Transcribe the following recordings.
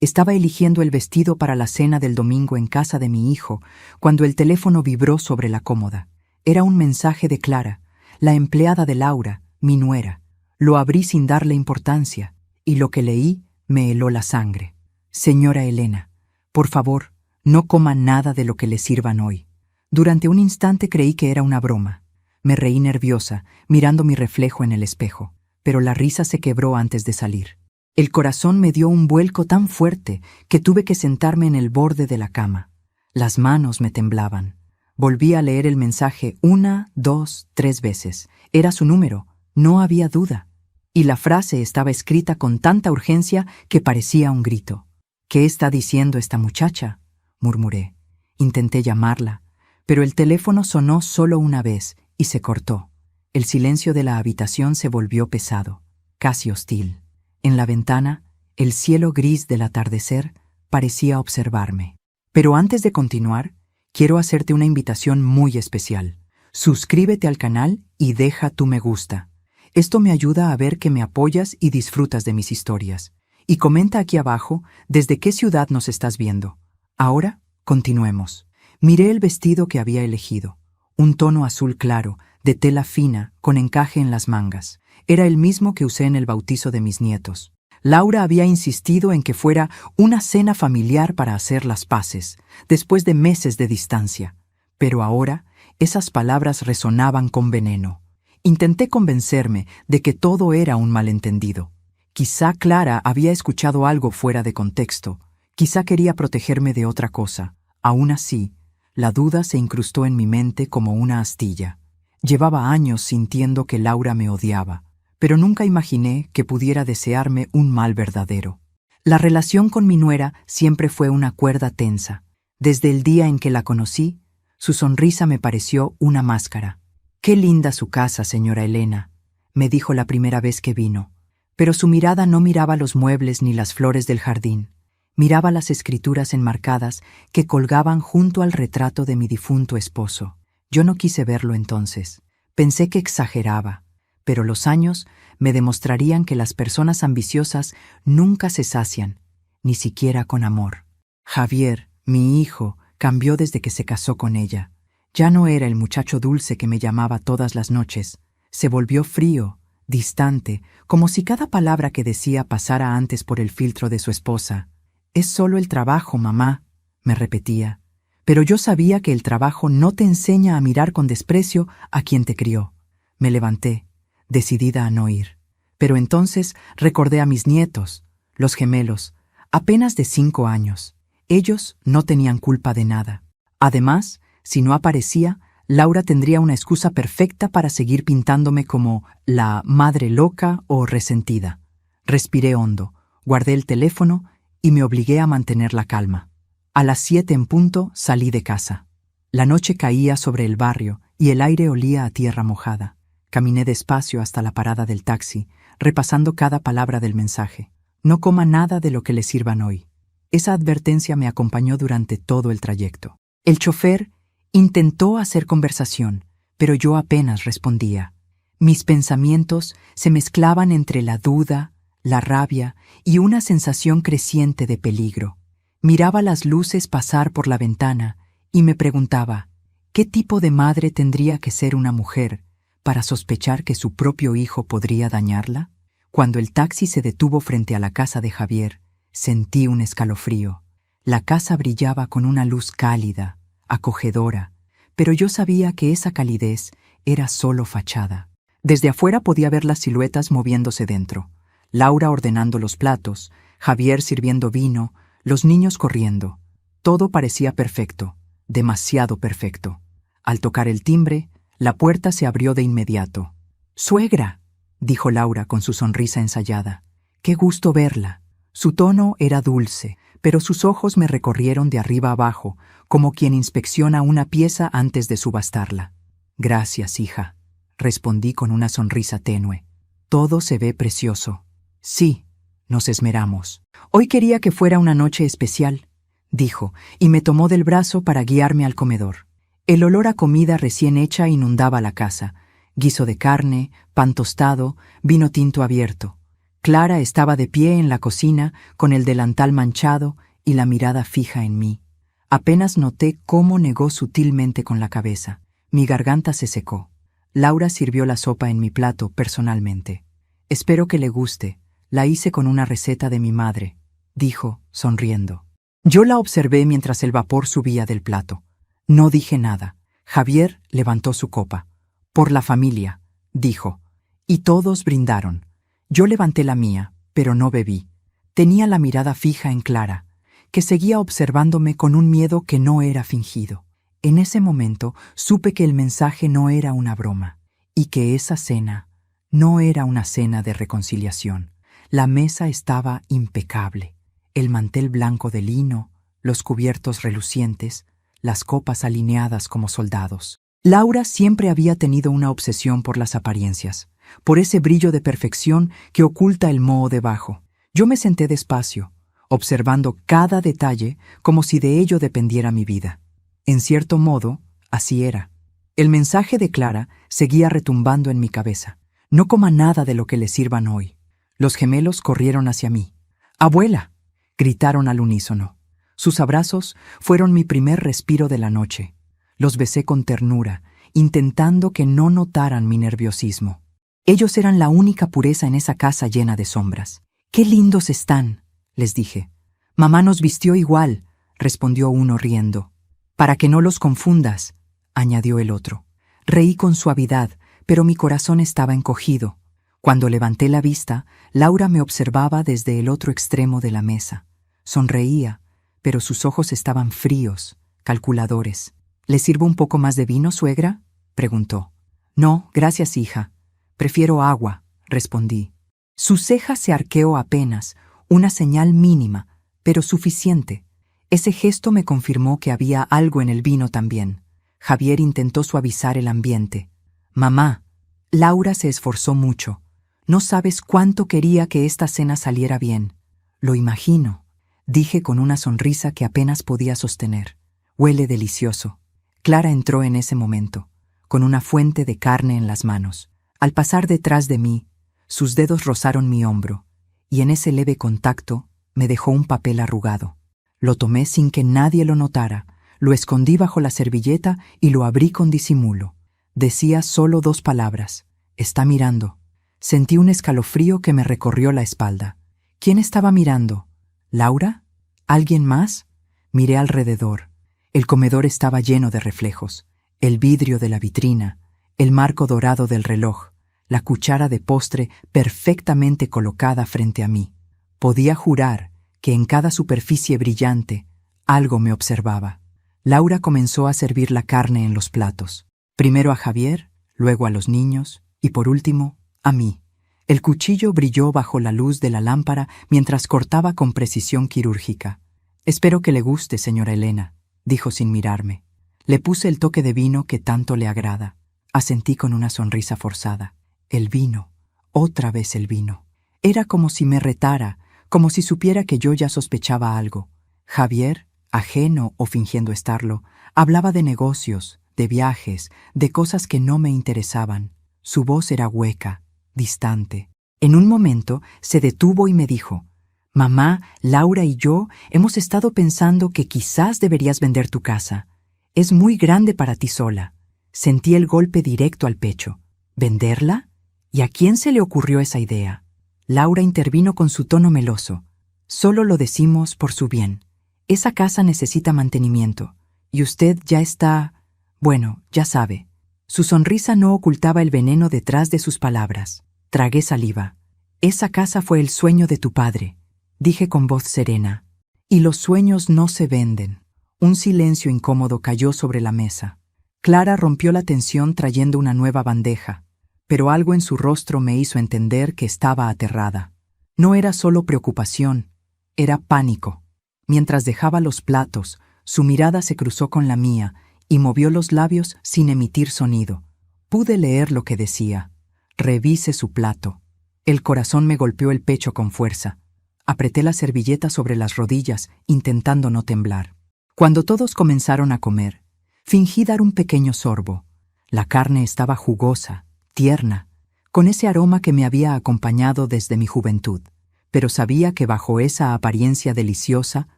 Estaba eligiendo el vestido para la cena del domingo en casa de mi hijo, cuando el teléfono vibró sobre la cómoda. Era un mensaje de Clara, la empleada de Laura, mi nuera. Lo abrí sin darle importancia, y lo que leí me heló la sangre. Señora Elena, por favor, no coma nada de lo que le sirvan hoy. Durante un instante creí que era una broma. Me reí nerviosa, mirando mi reflejo en el espejo, pero la risa se quebró antes de salir. El corazón me dio un vuelco tan fuerte que tuve que sentarme en el borde de la cama. Las manos me temblaban. Volví a leer el mensaje 1, 2, 3 veces. Era su número, no había duda. Y la frase estaba escrita con tanta urgencia que parecía un grito. «¿Qué está diciendo esta muchacha?», murmuré. Intenté llamarla, pero el teléfono sonó solo una vez y se cortó. El silencio de la habitación se volvió pesado, casi hostil. En la ventana, el cielo gris del atardecer parecía observarme. Pero antes de continuar, quiero hacerte una invitación muy especial. Suscríbete al canal y deja tu me gusta. Esto me ayuda a ver que me apoyas y disfrutas de mis historias. Y comenta aquí abajo desde qué ciudad nos estás viendo. Ahora, continuemos. Miré el vestido que había elegido. Un tono azul claro, de tela fina, con encaje en las mangas. Era el mismo que usé en el bautizo de mis nietos. Laura había insistido en que fuera una cena familiar para hacer las paces, después de meses de distancia. Pero ahora, esas palabras resonaban con veneno. Intenté convencerme de que todo era un malentendido. Quizá Clara había escuchado algo fuera de contexto. Quizá quería protegerme de otra cosa. Aún así, la duda se incrustó en mi mente como una astilla. Llevaba años sintiendo que Laura me odiaba, pero nunca imaginé que pudiera desearme un mal verdadero. La relación con mi nuera siempre fue una cuerda tensa. Desde el día en que la conocí, su sonrisa me pareció una máscara. «Qué linda su casa, señora Elena», me dijo la primera vez que vino. Pero su mirada no miraba los muebles ni las flores del jardín. Miraba las escrituras enmarcadas que colgaban junto al retrato de mi difunto esposo. Yo no quise verlo entonces. Pensé que exageraba, pero los años me demostrarían que las personas ambiciosas nunca se sacian, ni siquiera con amor. Javier, mi hijo, cambió desde que se casó con ella. Ya no era el muchacho dulce que me llamaba todas las noches. Se volvió frío, distante, como si cada palabra que decía pasara antes por el filtro de su esposa. «Es solo el trabajo, mamá», me repetía. Pero yo sabía que el trabajo no te enseña a mirar con desprecio a quien te crió. Me levanté, decidida a no ir. Pero entonces recordé a mis nietos, los gemelos, apenas de 5 años. Ellos no tenían culpa de nada. Además, si no aparecía, Laura tendría una excusa perfecta para seguir pintándome como la madre loca o resentida. Respiré hondo, guardé el teléfono y me obligué a mantener la calma. A las 7 en punto salí de casa. La noche caía sobre el barrio y el aire olía a tierra mojada. Caminé despacio hasta la parada del taxi, repasando cada palabra del mensaje. «No coma nada de lo que le sirvan hoy». Esa advertencia me acompañó durante todo el trayecto. El chofer intentó hacer conversación, pero yo apenas respondía. Mis pensamientos se mezclaban entre la duda, la rabia y una sensación creciente de peligro. Miraba las luces pasar por la ventana y me preguntaba, ¿qué tipo de madre tendría que ser una mujer para sospechar que su propio hijo podría dañarla? Cuando el taxi se detuvo frente a la casa de Javier, sentí un escalofrío. La casa brillaba con una luz cálida, acogedora, pero yo sabía que esa calidez era solo fachada. Desde afuera podía ver las siluetas moviéndose dentro. Laura ordenando los platos, Javier sirviendo vino, los niños corriendo. Todo parecía perfecto, demasiado perfecto. Al tocar el timbre, la puerta se abrió de inmediato. «¡Suegra!», dijo Laura con su sonrisa ensayada. «¡Qué gusto verla!». Su tono era dulce, pero sus ojos me recorrieron de arriba abajo, como quien inspecciona una pieza antes de subastarla. «Gracias, hija», respondí con una sonrisa tenue. «Todo se ve precioso». «Sí», nos esmeramos. «Hoy quería que fuera una noche especial», dijo, y me tomó del brazo para guiarme al comedor. El olor a comida recién hecha inundaba la casa. Guiso de carne, pan tostado, vino tinto abierto. Clara estaba de pie en la cocina, con el delantal manchado y la mirada fija en mí. Apenas noté cómo negó sutilmente con la cabeza. Mi garganta se secó. Laura sirvió la sopa en mi plato personalmente. «Espero que le guste. La hice con una receta de mi madre», dijo, sonriendo. Yo la observé mientras el vapor subía del plato. No dije nada. Javier levantó su copa. «Por la familia», dijo. Y todos brindaron. Yo levanté la mía, pero no bebí. Tenía la mirada fija en Clara, que seguía observándome con un miedo que no era fingido. En ese momento supe que el mensaje no era una broma, y que esa cena no era una cena de reconciliación. La mesa estaba impecable. El mantel blanco de lino, los cubiertos relucientes, las copas alineadas como soldados. Laura siempre había tenido una obsesión por las apariencias, por ese brillo de perfección que oculta el moho debajo. Yo me senté despacio, observando cada detalle como si de ello dependiera mi vida. En cierto modo, así era. El mensaje de Clara seguía retumbando en mi cabeza. «No coma nada de lo que le sirvan hoy». Los gemelos corrieron hacia mí. «¡Abuela!», gritaron al unísono. Sus abrazos fueron mi primer respiro de la noche. Los besé con ternura, intentando que no notaran mi nerviosismo. Ellos eran la única pureza en esa casa llena de sombras. «¡Qué lindos están!», les dije. «Mamá nos vistió igual», respondió uno riendo. «Para que no los confundas», añadió el otro. Reí con suavidad, pero mi corazón estaba encogido. Cuando levanté la vista, Laura me observaba desde el otro extremo de la mesa. Sonreía, pero sus ojos estaban fríos, calculadores. «¿Le sirvo un poco más de vino, suegra?», preguntó. «No, gracias, hija. Prefiero agua», respondí. Su ceja se arqueó apenas, una señal mínima, pero suficiente. Ese gesto me confirmó que había algo en el vino también. Javier intentó suavizar el ambiente. «Mamá». Laura se esforzó mucho. «No sabes cuánto quería que esta cena saliera bien». «Lo imagino», dije con una sonrisa que apenas podía sostener. «Huele delicioso». Clara entró en ese momento, con una fuente de carne en las manos. Al pasar detrás de mí, sus dedos rozaron mi hombro, y en ese leve contacto me dejó un papel arrugado. Lo tomé sin que nadie lo notara, lo escondí bajo la servilleta y lo abrí con disimulo. Decía solo 2 palabras: «Está mirando». Sentí un escalofrío que me recorrió la espalda. ¿Quién estaba mirando? ¿Laura? ¿Alguien más? Miré alrededor. El comedor estaba lleno de reflejos. El vidrio de la vitrina, el marco dorado del reloj, la cuchara de postre perfectamente colocada frente a mí. Podía jurar que en cada superficie brillante algo me observaba. Laura comenzó a servir la carne en los platos. Primero a Javier, luego a los niños y por último a mí. El cuchillo brilló bajo la luz de la lámpara mientras cortaba con precisión quirúrgica. «Espero que le guste, señora Elena», dijo sin mirarme. Le puse el toque de vino que tanto le agrada. Asentí con una sonrisa forzada. El vino, otra vez el vino. Era como si me retara, como si supiera que yo ya sospechaba algo. Javier, ajeno o fingiendo estarlo, hablaba de negocios, de viajes, de cosas que no me interesaban. Su voz era hueca, distante. En un momento se detuvo y me dijo: «Mamá, Laura y yo hemos estado pensando que quizás deberías vender tu casa. Es muy grande para ti sola». Sentí el golpe directo al pecho. ¿Venderla? ¿Y a quién se le ocurrió esa idea? Laura intervino con su tono meloso. «Solo lo decimos por su bien. Esa casa necesita mantenimiento. Y usted ya está... bueno, ya sabe». Su sonrisa no ocultaba el veneno detrás de sus palabras. Tragué saliva. «Esa casa fue el sueño de tu padre», dije con voz serena. «Y los sueños no se venden». Un silencio incómodo cayó sobre la mesa. Clara rompió la tensión trayendo una nueva bandeja, pero algo en su rostro me hizo entender que estaba aterrada. No era solo preocupación, era pánico. Mientras dejaba los platos, su mirada se cruzó con la mía y movió los labios sin emitir sonido. Pude leer lo que decía. «Revise su plato». El corazón me golpeó el pecho con fuerza. Apreté la servilleta sobre las rodillas, intentando no temblar. Cuando todos comenzaron a comer, fingí dar un pequeño sorbo. La carne estaba jugosa, tierna, con ese aroma que me había acompañado desde mi juventud, pero sabía que bajo esa apariencia deliciosa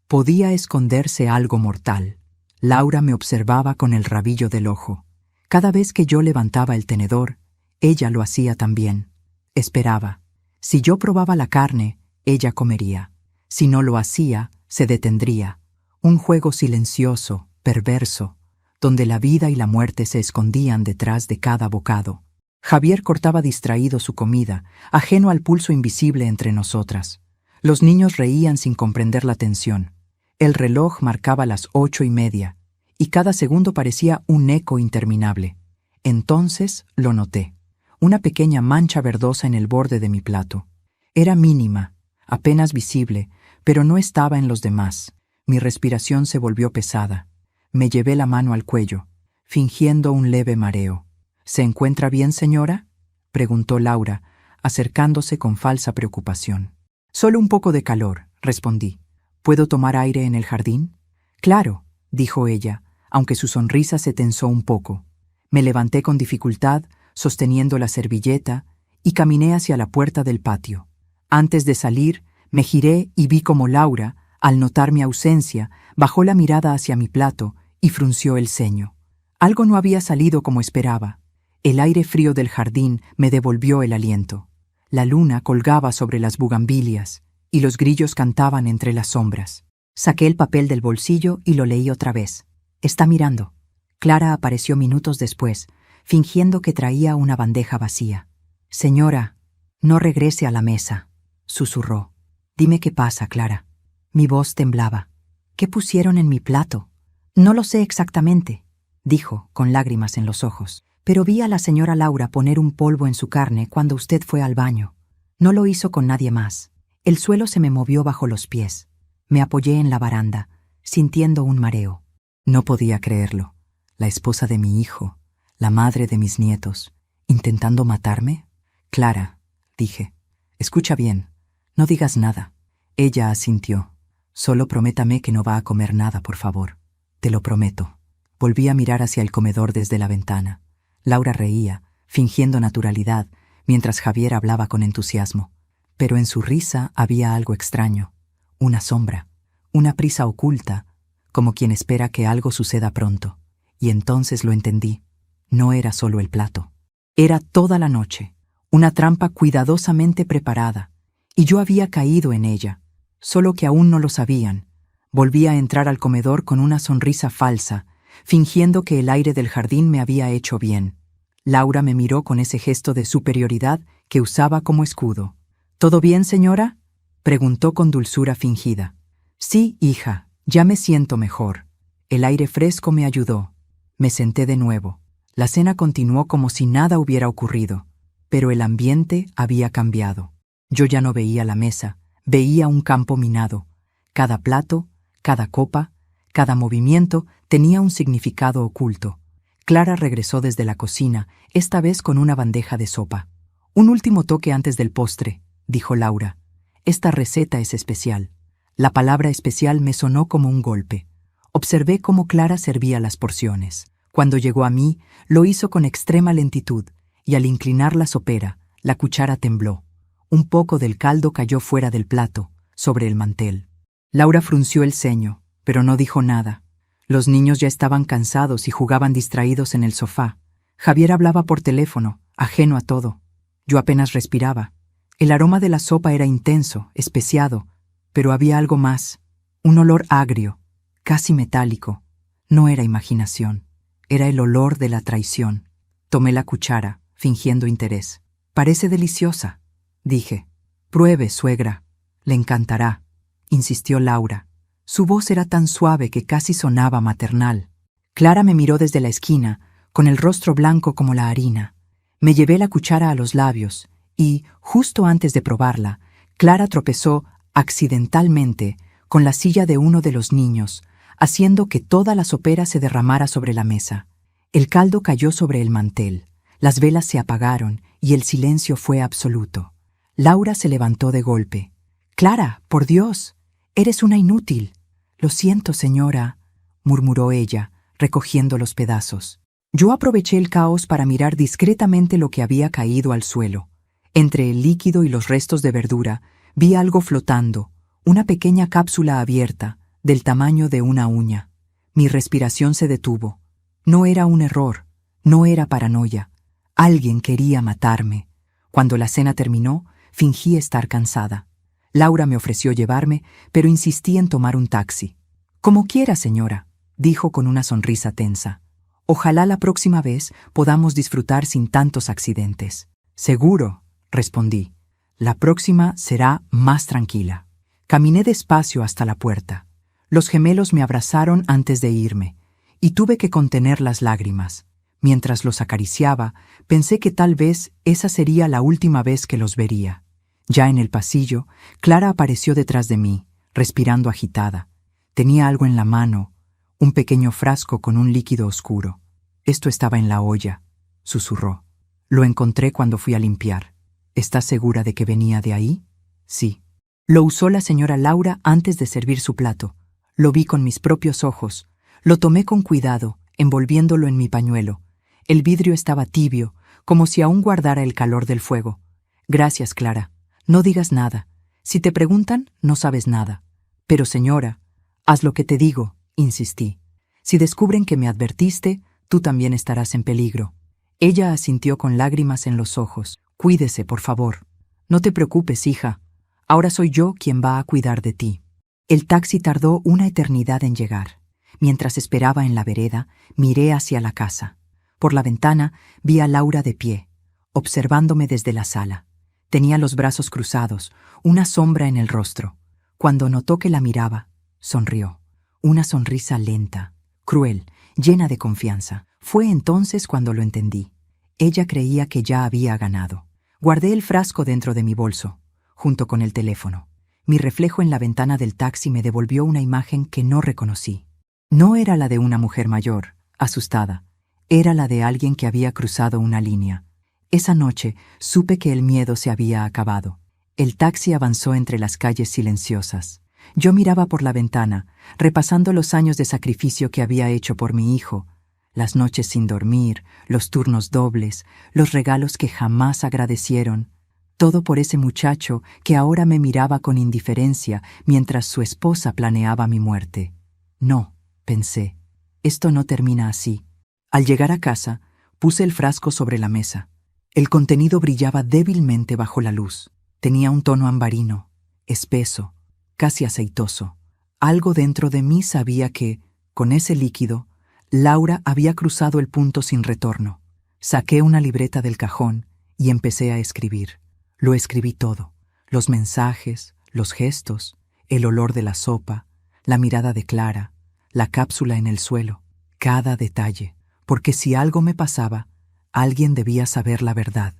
podía esconderse algo mortal. Laura me observaba con el rabillo del ojo. Cada vez que yo levantaba el tenedor, ella lo hacía también. Esperaba. Si yo probaba la carne, ella comería. Si no lo hacía, se detendría. Un juego silencioso, perverso, donde la vida y la muerte se escondían detrás de cada bocado. Javier cortaba distraído su comida, ajeno al pulso invisible entre nosotras. Los niños reían sin comprender la tensión. El reloj marcaba las 8:30, y cada segundo parecía un eco interminable. Entonces lo noté. Una pequeña mancha verdosa en el borde de mi plato. Era mínima, apenas visible, pero no estaba en los demás. Mi respiración se volvió pesada. Me llevé la mano al cuello, fingiendo un leve mareo. ¿Se encuentra bien, señora?, preguntó Laura, acercándose con falsa preocupación. Solo un poco de calor, respondí. ¿Puedo tomar aire en el jardín? Claro, dijo ella, aunque su sonrisa se tensó un poco. Me levanté con dificultad, sosteniendo la servilleta, y caminé hacia la puerta del patio. Antes de salir, me giré y vi como Laura, al notar mi ausencia, bajó la mirada hacia mi plato y frunció el ceño. Algo no había salido como esperaba. El aire frío del jardín me devolvió el aliento. La luna colgaba sobre las bugambilias y los grillos cantaban entre las sombras. Saqué el papel del bolsillo y lo leí otra vez. Está mirando. Clara apareció minutos después, fingiendo que traía una bandeja vacía. Señora, no regrese a la mesa, susurró. Dime qué pasa, Clara. Mi voz temblaba. ¿Qué pusieron en mi plato? No lo sé exactamente, dijo, con lágrimas en los ojos. Pero vi a la señora Laura poner un polvo en su carne cuando usted fue al baño. No lo hizo con nadie más. El suelo se me movió bajo los pies. Me apoyé en la baranda, sintiendo un mareo. No podía creerlo. La esposa de mi hijo, la madre de mis nietos, ¿intentando matarme? Clara, dije, escucha bien, no digas nada. Ella asintió. Solo prométame que no va a comer nada, por favor. Te lo prometo. Volví a mirar hacia el comedor desde la ventana. Laura reía, fingiendo naturalidad, mientras Javier hablaba con entusiasmo. Pero en su risa había algo extraño, una sombra, una prisa oculta, como quien espera que algo suceda pronto. Y entonces lo entendí. No era solo el plato. Era toda la noche, una trampa cuidadosamente preparada, y yo había caído en ella, solo que aún no lo sabían. Volví a entrar al comedor con una sonrisa falsa, fingiendo que el aire del jardín me había hecho bien. Laura me miró con ese gesto de superioridad que usaba como escudo. ¿Todo bien, señora?, preguntó con dulzura fingida. Sí, hija, ya me siento mejor. El aire fresco me ayudó. Me senté de nuevo. La cena continuó como si nada hubiera ocurrido, pero el ambiente había cambiado. Yo ya no veía la mesa, veía un campo minado. Cada plato, cada copa, cada movimiento tenía un significado oculto. Clara regresó desde la cocina, esta vez con una bandeja de sopa. Un último toque antes del postre, dijo Laura. Esta receta es especial. La palabra especial me sonó como un golpe. Observé cómo Clara servía las porciones. Cuando llegó a mí, lo hizo con extrema lentitud, y al inclinar la sopera, la cuchara tembló. Un poco del caldo cayó fuera del plato, sobre el mantel. Laura frunció el ceño, pero no dijo nada. Los niños ya estaban cansados y jugaban distraídos en el sofá. Javier hablaba por teléfono, ajeno a todo. Yo apenas respiraba. El aroma de la sopa era intenso, especiado, pero había algo más. Un olor agrio, casi metálico. No era imaginación. Era el olor de la traición. Tomé la cuchara, fingiendo interés. Parece deliciosa, dije. Pruebe, suegra. Le encantará, insistió Laura. Su voz era tan suave que casi sonaba maternal. Clara me miró desde la esquina, con el rostro blanco como la harina. Me llevé la cuchara a los labios y, justo antes de probarla, Clara tropezó accidentalmente con la silla de uno de los niños, haciendo que toda la sopera se derramara sobre la mesa. El caldo cayó sobre el mantel, las velas se apagaron y el silencio fue absoluto. Laura se levantó de golpe. «Clara, por Dios, eres una inútil». «Lo siento, señora», murmuró ella, recogiendo los pedazos. Yo aproveché el caos para mirar discretamente lo que había caído al suelo. Entre el líquido y los restos de verdura, vi algo flotando, una pequeña cápsula abierta, del tamaño de una uña. Mi respiración se detuvo. No era un error, no era paranoia. Alguien quería matarme. Cuando la cena terminó, fingí estar cansada. Laura me ofreció llevarme, pero insistí en tomar un taxi. Como quiera, señora, dijo con una sonrisa tensa. Ojalá la próxima vez podamos disfrutar sin tantos accidentes. Seguro, respondí. La próxima será más tranquila. Caminé despacio hasta la puerta. Los gemelos me abrazaron antes de irme, y tuve que contener las lágrimas. Mientras los acariciaba, pensé que tal vez esa sería la última vez que los vería. Ya en el pasillo, Clara apareció detrás de mí, respirando agitada. Tenía algo en la mano, un pequeño frasco con un líquido oscuro. Esto estaba en la olla, susurró. Lo encontré cuando fui a limpiar. ¿Estás segura de que venía de ahí? Sí. Lo usó la señora Laura antes de servir su plato. Lo vi con mis propios ojos. Lo tomé con cuidado, envolviéndolo en mi pañuelo. El vidrio estaba tibio, como si aún guardara el calor del fuego. Gracias, Clara. No digas nada. Si te preguntan, no sabes nada. Pero, señora, haz lo que te digo, insistí. Si descubren que me advertiste, tú también estarás en peligro. Ella asintió con lágrimas en los ojos. Cuídese, por favor. No te preocupes, hija. Ahora soy yo quien va a cuidar de ti. El taxi tardó una eternidad en llegar. Mientras esperaba en la vereda, miré hacia la casa. Por la ventana vi a Laura de pie, observándome desde la sala. Tenía los brazos cruzados, una sombra en el rostro. Cuando notó que la miraba, sonrió. Una sonrisa lenta, cruel, llena de confianza. Fue entonces cuando lo entendí. Ella creía que ya había ganado. Guardé el frasco dentro de mi bolso, junto con el teléfono. Mi reflejo en la ventana del taxi me devolvió una imagen que no reconocí. No era la de una mujer mayor, asustada. Era la de alguien que había cruzado una línea. Esa noche supe que el miedo se había acabado. El taxi avanzó entre las calles silenciosas. Yo miraba por la ventana, repasando los años de sacrificio que había hecho por mi hijo, las noches sin dormir, los turnos dobles, los regalos que jamás agradecieron, todo por ese muchacho que ahora me miraba con indiferencia mientras su esposa planeaba mi muerte. No, pensé, esto no termina así. Al llegar a casa, puse el frasco sobre la mesa. El contenido brillaba débilmente bajo la luz. Tenía un tono ambarino, espeso, casi aceitoso. Algo dentro de mí sabía que, con ese líquido, Laura había cruzado el punto sin retorno. Saqué una libreta del cajón y empecé a escribir. Lo escribí todo: los mensajes, los gestos, el olor de la sopa, la mirada de Clara, la cápsula en el suelo, cada detalle, porque si algo me pasaba, alguien debía saber la verdad.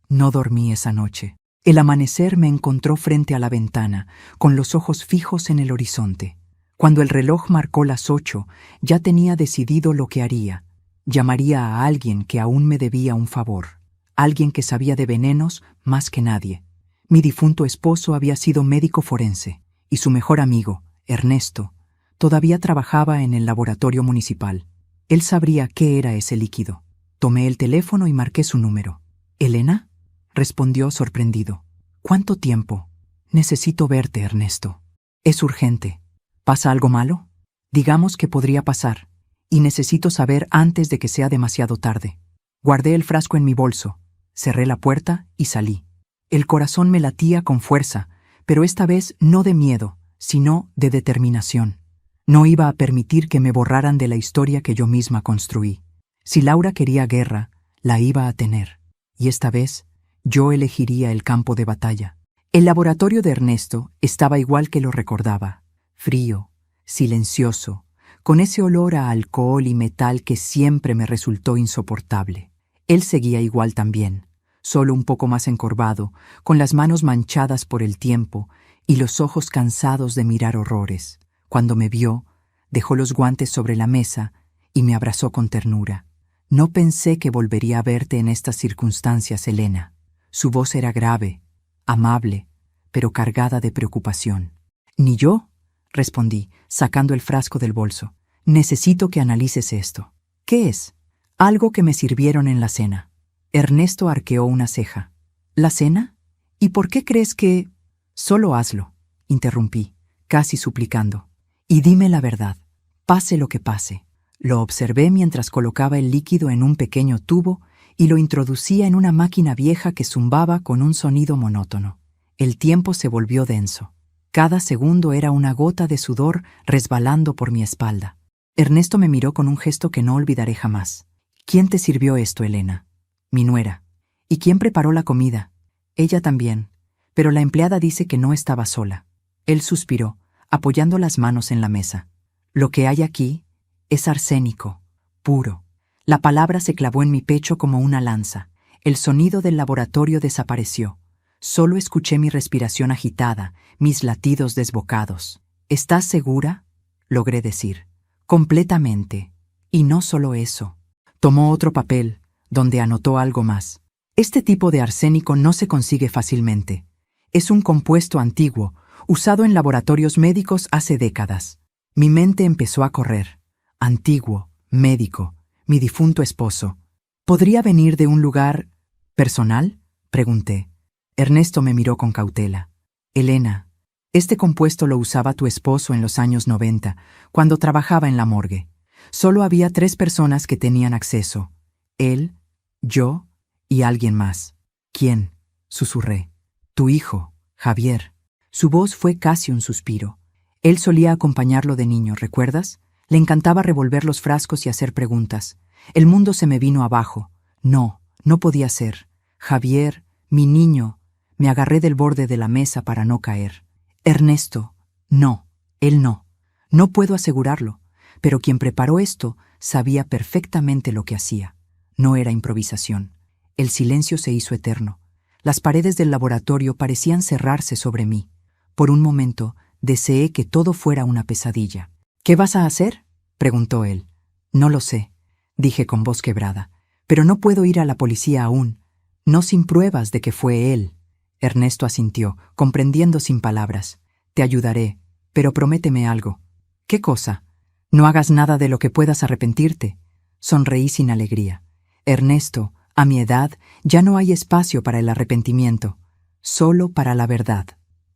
No dormí esa noche. El amanecer me encontró frente a la ventana, con los ojos fijos en el horizonte. Cuando el reloj marcó las 8, ya tenía decidido lo que haría. Llamaría a alguien que aún me debía un favor. Alguien que sabía de venenos más que nadie. Mi difunto esposo había sido médico forense, y su mejor amigo, Ernesto, todavía trabajaba en el laboratorio municipal. Él sabría qué era ese líquido. Tomé el teléfono y marqué su número. ¿Elena? Respondió sorprendido. ¿Cuánto tiempo? Necesito verte, Ernesto. Es urgente. ¿Pasa algo malo? Digamos que podría pasar, y necesito saber antes de que sea demasiado tarde. Guardé el frasco en mi bolso, cerré la puerta y salí. El corazón me latía con fuerza, pero esta vez no de miedo, sino de determinación. No iba a permitir que me borraran de la historia que yo misma construí. Si Laura quería guerra, la iba a tener, y esta vez yo elegiría el campo de batalla. El laboratorio de Ernesto estaba igual que lo recordaba, frío, silencioso, con ese olor a alcohol y metal que siempre me resultó insoportable. Él seguía igual también, solo un poco más encorvado, con las manos manchadas por el tiempo y los ojos cansados de mirar horrores. Cuando me vio, dejó los guantes sobre la mesa y me abrazó con ternura. No pensé que volvería a verte en estas circunstancias, Elena. Su voz era grave, amable, pero cargada de preocupación. Ni yo, respondí, sacando el frasco del bolso. Necesito que analices esto. ¿Qué es? Algo que me sirvieron en la cena. Ernesto arqueó una ceja. ¿La cena? ¿Y por qué crees que...? Solo hazlo, interrumpí, casi suplicando. Y dime la verdad, pase lo que pase. Lo observé mientras colocaba el líquido en un pequeño tubo y lo introducía en una máquina vieja que zumbaba con un sonido monótono. El tiempo se volvió denso. Cada segundo era una gota de sudor resbalando por mi espalda. Ernesto me miró con un gesto que no olvidaré jamás. ¿Quién te sirvió esto, Elena? Mi nuera. ¿Y quién preparó la comida? Ella también, pero la empleada dice que no estaba sola. Él suspiró, apoyando las manos en la mesa. Lo que hay aquí es arsénico, puro. La palabra se clavó en mi pecho como una lanza. El sonido del laboratorio desapareció. Solo escuché mi respiración agitada, mis latidos desbocados. ¿Estás segura?, logré decir. Completamente. Y no solo eso. Tomó otro papel, donde anotó algo más. Este tipo de arsénico no se consigue fácilmente. Es un compuesto antiguo, usado en laboratorios médicos hace décadas. Mi mente empezó a correr. Antiguo, médico, mi difunto esposo. ¿Podría venir de un lugar personal?, pregunté. Ernesto me miró con cautela. Elena, este compuesto lo usaba tu esposo en los años 90, cuando trabajaba en la morgue. Solo había 3 personas que tenían acceso. Él, yo y alguien más. ¿Quién?, susurré. Tu hijo, Javier. Su voz fue casi un suspiro. Él solía acompañarlo de niño, ¿recuerdas? Le encantaba revolver los frascos y hacer preguntas. El mundo se me vino abajo. No, no podía ser. Javier, mi niño. Me agarré del borde de la mesa para no caer. Ernesto, no, él no. No puedo asegurarlo, pero quien preparó esto sabía perfectamente lo que hacía. No era improvisación. El silencio se hizo eterno. Las paredes del laboratorio parecían cerrarse sobre mí. Por un momento, deseé que todo fuera una pesadilla. ¿Qué vas a hacer?, preguntó él. No lo sé, dije con voz quebrada. Pero no puedo ir a la policía aún. No sin pruebas de que fue él. Ernesto asintió, comprendiendo sin palabras. Te ayudaré, pero prométeme algo. ¿Qué cosa? No hagas nada de lo que puedas arrepentirte. Sonreí sin alegría. Ernesto, a mi edad, ya no hay espacio para el arrepentimiento, solo para la verdad.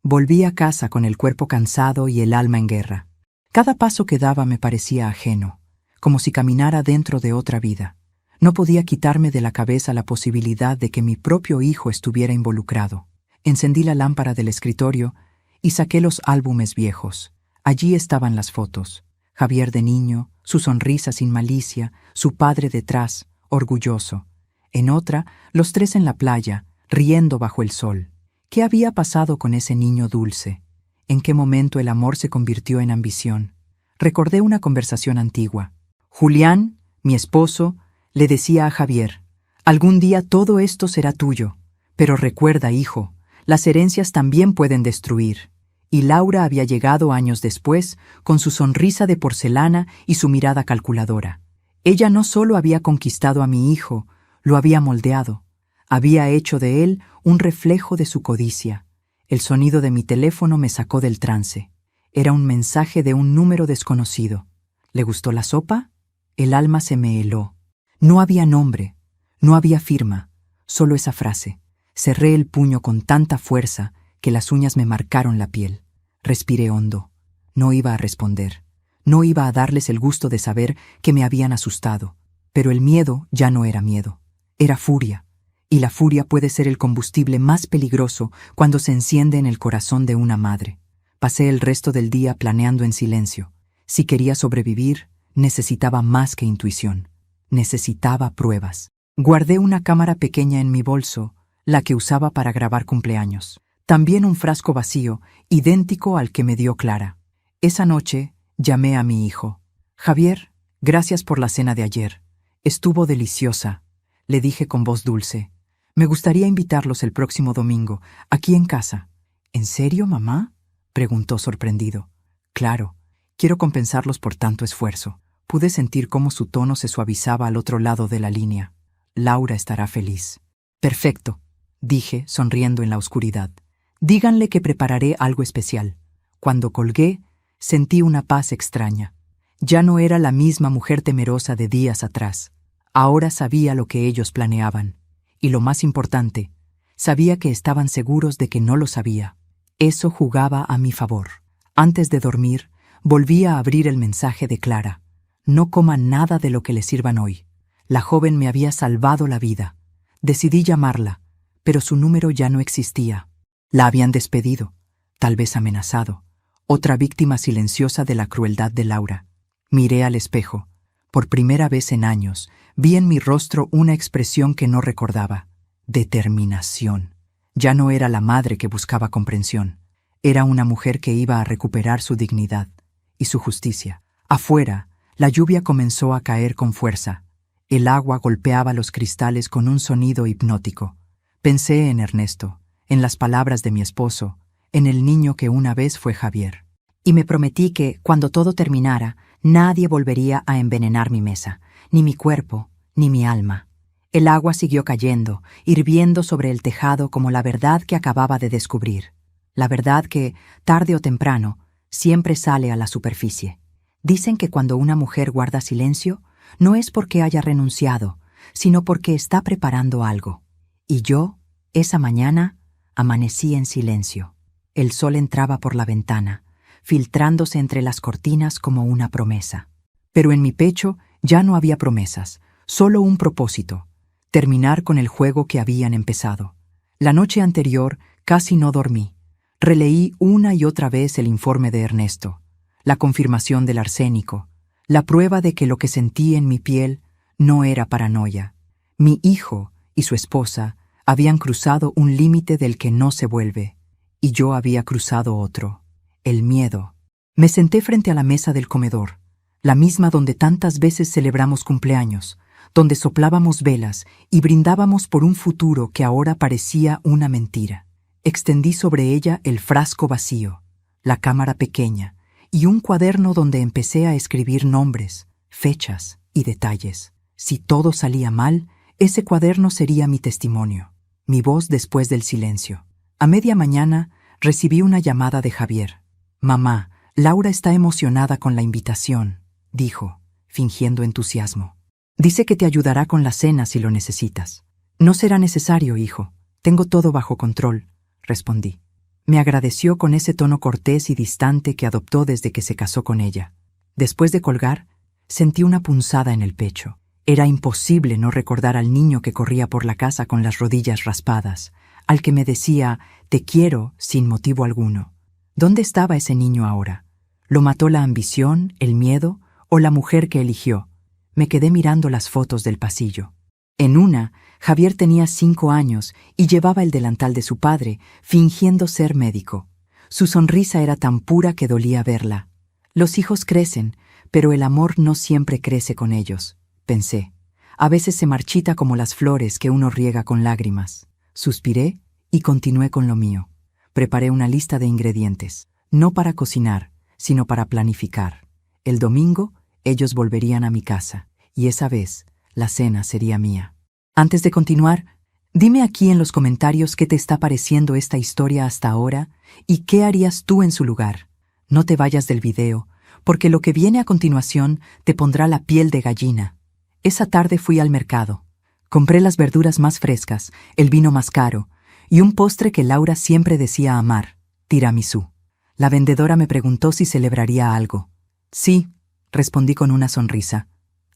Volví a casa con el cuerpo cansado y el alma en guerra. Cada paso que daba me parecía ajeno, como si caminara dentro de otra vida. No podía quitarme de la cabeza la posibilidad de que mi propio hijo estuviera involucrado. Encendí la lámpara del escritorio y saqué los álbumes viejos. Allí estaban las fotos. Javier de niño, su sonrisa sin malicia, su padre detrás, orgulloso. En otra, los 3 en la playa, riendo bajo el sol. ¿Qué había pasado con ese niño dulce? ¿En qué momento el amor se convirtió en ambición? Recordé una conversación antigua. Julián, mi esposo, le decía a Javier, algún día todo esto será tuyo, pero recuerda, hijo, las herencias también pueden destruir. Y Laura había llegado años después, con su sonrisa de porcelana y su mirada calculadora. Ella no solo había conquistado a mi hijo, lo había moldeado. Había hecho de él un reflejo de su codicia. El sonido de mi teléfono me sacó del trance. Era un mensaje de un número desconocido. ¿Le gustó la sopa? El alma se me heló. No había nombre, no había firma, solo esa frase. Cerré el puño con tanta fuerza que las uñas me marcaron la piel. Respiré hondo. No iba a responder. No iba a darles el gusto de saber que me habían asustado. Pero el miedo ya no era miedo. Era furia. Y la furia puede ser el combustible más peligroso cuando se enciende en el corazón de una madre. Pasé el resto del día planeando en silencio. Si quería sobrevivir, necesitaba más que intuición. Necesitaba pruebas. Guardé una cámara pequeña en mi bolso, la que usaba para grabar cumpleaños. También un frasco vacío, idéntico al que me dio Clara. Esa noche llamé a mi hijo. Javier, gracias por la cena de ayer. Estuvo deliciosa, le dije con voz dulce. Me gustaría invitarlos el próximo domingo, aquí en casa. ¿En serio, mamá?, preguntó sorprendido. Claro, quiero compensarlos por tanto esfuerzo. Pude sentir cómo su tono se suavizaba al otro lado de la línea. Laura estará feliz. Perfecto, dije, sonriendo en la oscuridad. Díganle que prepararé algo especial. Cuando colgué, sentí una paz extraña. Ya no era la misma mujer temerosa de días atrás. Ahora sabía lo que ellos planeaban. Y lo más importante, sabía que estaban seguros de que no lo sabía. Eso jugaba a mi favor. Antes de dormir, volví a abrir el mensaje de Clara. No coma nada de lo que le sirvan hoy. La joven me había salvado la vida. Decidí llamarla, pero su número ya no existía. La habían despedido, tal vez amenazado. Otra víctima silenciosa de la crueldad de Laura. Miré al espejo. Por primera vez en años, vi en mi rostro una expresión que no recordaba. Determinación. Ya no era la madre que buscaba comprensión. Era una mujer que iba a recuperar su dignidad y su justicia. Afuera, la lluvia comenzó a caer con fuerza. El agua golpeaba los cristales con un sonido hipnótico. Pensé en Ernesto, en las palabras de mi esposo, en el niño que una vez fue Javier. Y me prometí que, cuando todo terminara, nadie volvería a envenenar mi mesa, ni mi cuerpo, ni mi alma. El agua siguió cayendo, hirviendo sobre el tejado como la verdad que acababa de descubrir. La verdad que, tarde o temprano, siempre sale a la superficie. Dicen que cuando una mujer guarda silencio, no es porque haya renunciado, sino porque está preparando algo. Y yo, esa mañana, amanecí en silencio. El sol entraba por la ventana, filtrándose entre las cortinas como una promesa. Pero en mi pecho ya no había promesas, solo un propósito: terminar con el juego que habían empezado. La noche anterior casi no dormí. Releí una y otra vez el informe de Ernesto, la confirmación del arsénico, la prueba de que lo que sentí en mi piel no era paranoia. Mi hijo y su esposa habían cruzado un límite del que no se vuelve, y yo había cruzado otro: el miedo. Me senté frente a la mesa del comedor, la misma donde tantas veces celebramos cumpleaños, donde soplábamos velas y brindábamos por un futuro que ahora parecía una mentira. Extendí sobre ella el frasco vacío, la cámara pequeña y un cuaderno donde empecé a escribir nombres, fechas y detalles. Si todo salía mal, ese cuaderno sería mi testimonio, mi voz después del silencio. A media mañana recibí una llamada de Javier. «Mamá, Laura está emocionada con la invitación», dijo, fingiendo entusiasmo. «Dice que te ayudará con la cena si lo necesitas». «No será necesario, hijo. Tengo todo bajo control», respondí. Me agradeció con ese tono cortés y distante que adoptó desde que se casó con ella. Después de colgar, sentí una punzada en el pecho. Era imposible no recordar al niño que corría por la casa con las rodillas raspadas, al que me decía «te quiero» sin motivo alguno. ¿Dónde estaba ese niño ahora? ¿Lo mató la ambición, el miedo o la mujer que eligió? Me quedé mirando las fotos del pasillo. En una, Javier tenía 5 años y llevaba el delantal de su padre, fingiendo ser médico. Su sonrisa era tan pura que dolía verla. Los hijos crecen, pero el amor no siempre crece con ellos, pensé. A veces se marchita como las flores que uno riega con lágrimas. Suspiré y continué con lo mío. Preparé una lista de ingredientes, no para cocinar, sino para planificar. El domingo, ellos volverían a mi casa, y esa vez, la cena sería mía. Antes de continuar, dime aquí en los comentarios qué te está pareciendo esta historia hasta ahora y qué harías tú en su lugar. No te vayas del video, porque lo que viene a continuación te pondrá la piel de gallina. Esa tarde fui al mercado. Compré las verduras más frescas, el vino más caro y un postre que Laura siempre decía amar, tiramisú. La vendedora me preguntó si celebraría algo. Sí, respondí con una sonrisa.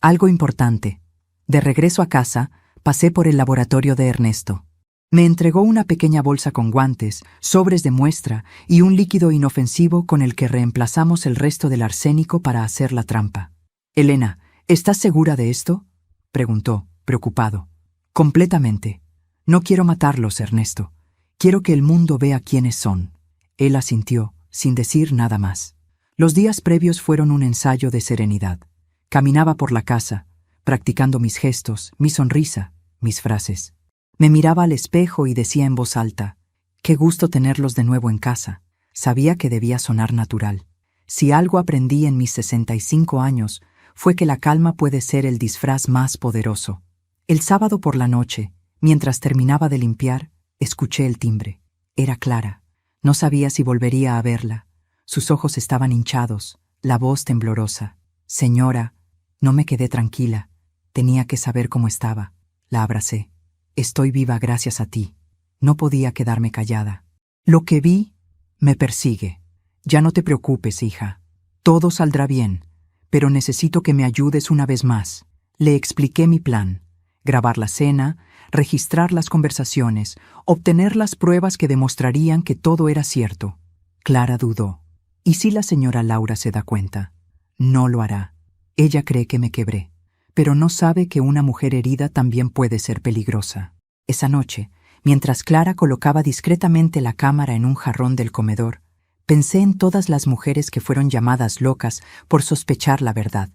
Algo importante. De regreso a casa, pasé por el laboratorio de Ernesto. Me entregó una pequeña bolsa con guantes, sobres de muestra y un líquido inofensivo con el que reemplazamos el resto del arsénico para hacer la trampa. «Elena, ¿estás segura de esto?», preguntó, preocupado. «Completamente. No quiero matarlos, Ernesto. Quiero que el mundo vea quiénes son». Él asintió, sin decir nada más. Los días previos fueron un ensayo de serenidad. Caminaba por la casa, practicando mis gestos, mi sonrisa, mis frases. Me miraba al espejo y decía en voz alta: «Qué gusto tenerlos de nuevo en casa». Sabía que debía sonar natural. Si algo aprendí en mis 65 años, fue que la calma puede ser el disfraz más poderoso. El sábado por la noche, mientras terminaba de limpiar, escuché el timbre. Era Clara. No sabía si volvería a verla. Sus ojos estaban hinchados, la voz temblorosa. «Señora». No me quedé tranquila. Tenía que saber cómo estaba. La abracé. Estoy viva gracias a ti. No podía quedarme callada. Lo que vi me persigue. Ya no te preocupes, hija. Todo saldrá bien, pero necesito que me ayudes una vez más. Le expliqué mi plan: grabar la cena, registrar las conversaciones, obtener las pruebas que demostrarían que todo era cierto. Clara dudó. ¿Y si la señora Laura se da cuenta? No lo hará. Ella cree que me quebré, pero no sabe que una mujer herida también puede ser peligrosa. Esa noche, mientras Clara colocaba discretamente la cámara en un jarrón del comedor, pensé en todas las mujeres que fueron llamadas locas por sospechar la verdad.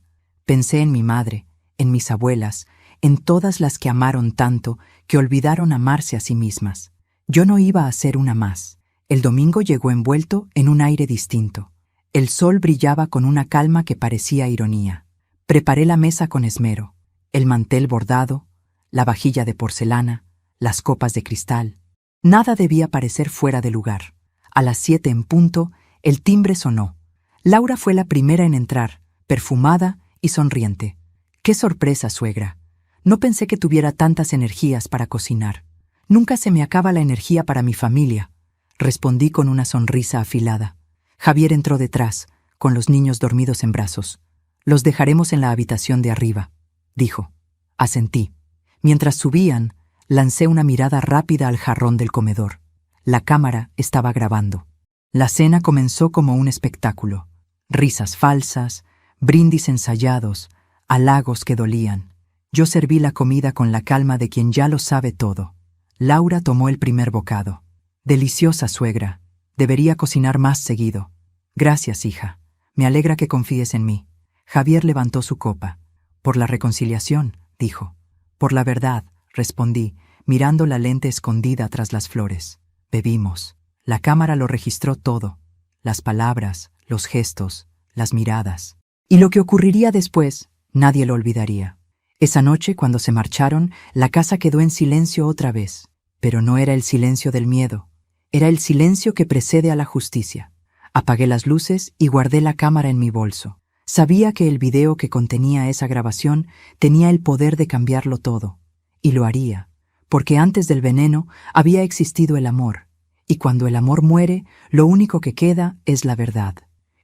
Pensé en mi madre, en mis abuelas, en todas las que amaron tanto que olvidaron amarse a sí mismas. Yo no iba a ser una más. El domingo llegó envuelto en un aire distinto. El sol brillaba con una calma que parecía ironía. Preparé la mesa con esmero, el mantel bordado, la vajilla de porcelana, las copas de cristal. Nada debía parecer fuera de lugar. A las 7 en punto, el timbre sonó. Laura fue la primera en entrar, perfumada y sonriente. ¡Qué sorpresa, suegra! No pensé que tuviera tantas energías para cocinar. Nunca se me acaba la energía para mi familia, respondí con una sonrisa afilada. Javier entró detrás, con los niños dormidos en brazos. Los dejaremos en la habitación de arriba, dijo. Asentí. Mientras subían, lancé una mirada rápida al jarrón del comedor. La cámara estaba grabando. La cena comenzó como un espectáculo. Risas falsas, brindis ensayados, halagos que dolían. Yo serví la comida con la calma de quien ya lo sabe todo. Laura tomó el primer bocado. Deliciosa, suegra. Debería cocinar más seguido. Gracias, hija. Me alegra que confíes en mí. Javier levantó su copa. Por la reconciliación, dijo. Por la verdad, respondí, mirando la lente escondida tras las flores. Bebimos. La cámara lo registró todo. Las palabras, los gestos, las miradas. Y lo que ocurriría después, nadie lo olvidaría. Esa noche, cuando se marcharon, la casa quedó en silencio otra vez. Pero no era el silencio del miedo. Era el silencio que precede a la justicia. Apagué las luces y guardé la cámara en mi bolso. Sabía que el video que contenía esa grabación tenía el poder de cambiarlo todo. Y lo haría, porque antes del veneno había existido el amor. Y cuando el amor muere, lo único que queda es la verdad.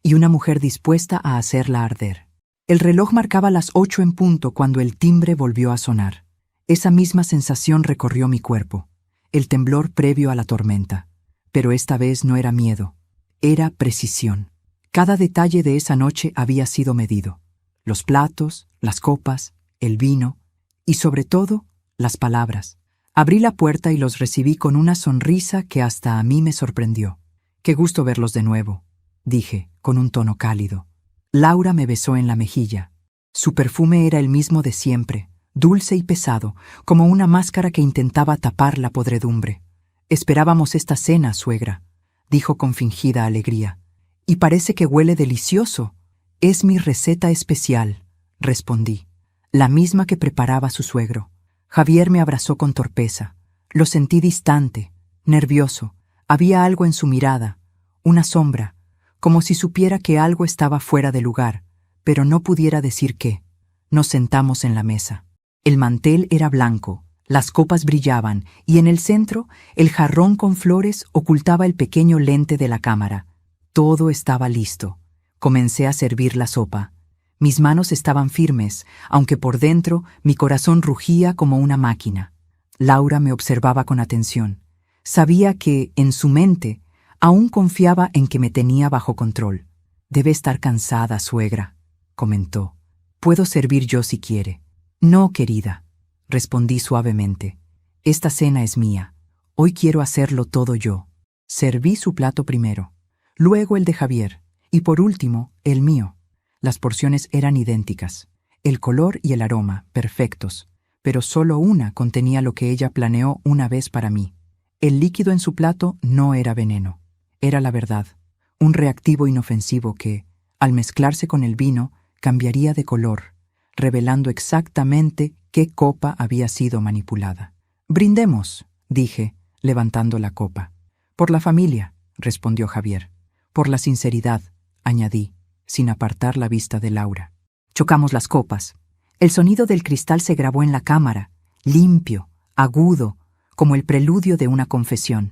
Y una mujer dispuesta a hacerla arder. El reloj marcaba las 8 en punto cuando el timbre volvió a sonar. Esa misma sensación recorrió mi cuerpo. El temblor previo a la tormenta. Pero esta vez no era miedo. Era precisión. Cada detalle de esa noche había sido medido. Los platos, las copas, el vino y, sobre todo, las palabras. Abrí la puerta y los recibí con una sonrisa que hasta a mí me sorprendió. «Qué gusto verlos de nuevo», dije, con un tono cálido. Laura me besó en la mejilla. Su perfume era el mismo de siempre, dulce y pesado, como una máscara que intentaba tapar la podredumbre. «Esperábamos esta cena, suegra», dijo con fingida alegría. «Y parece que huele delicioso». «Es mi receta especial», respondí, la misma que preparaba su suegro. Javier me abrazó con torpeza. Lo sentí distante, nervioso. Había algo en su mirada, una sombra, como si supiera que algo estaba fuera de lugar, pero no pudiera decir qué. Nos sentamos en la mesa. El mantel era blanco, las copas brillaban, y en el centro, el jarrón con flores ocultaba el pequeño lente de la cámara. Todo estaba listo. Comencé a servir la sopa. Mis manos estaban firmes, aunque por dentro mi corazón rugía como una máquina. Laura me observaba con atención. Sabía que, en su mente, aún confiaba en que me tenía bajo control. «Debe estar cansada, suegra», comentó. «Puedo servir yo si quiere». «No, querida», respondí suavemente. «Esta cena es mía. Hoy quiero hacerlo todo yo». Serví su plato primero, luego el de Javier, y por último, el mío. Las porciones eran idénticas, el color y el aroma perfectos, pero solo una contenía lo que ella planeó una vez para mí. El líquido en su plato no era veneno, era la verdad, un reactivo inofensivo que, al mezclarse con el vino, cambiaría de color, revelando exactamente qué copa había sido manipulada. «Brindemos», dije, levantando la copa. «Por la familia», respondió Javier. «Por la sinceridad», añadí, sin apartar la vista de Laura. Chocamos las copas. El sonido del cristal se grabó en la cámara, limpio, agudo, como el preludio de una confesión.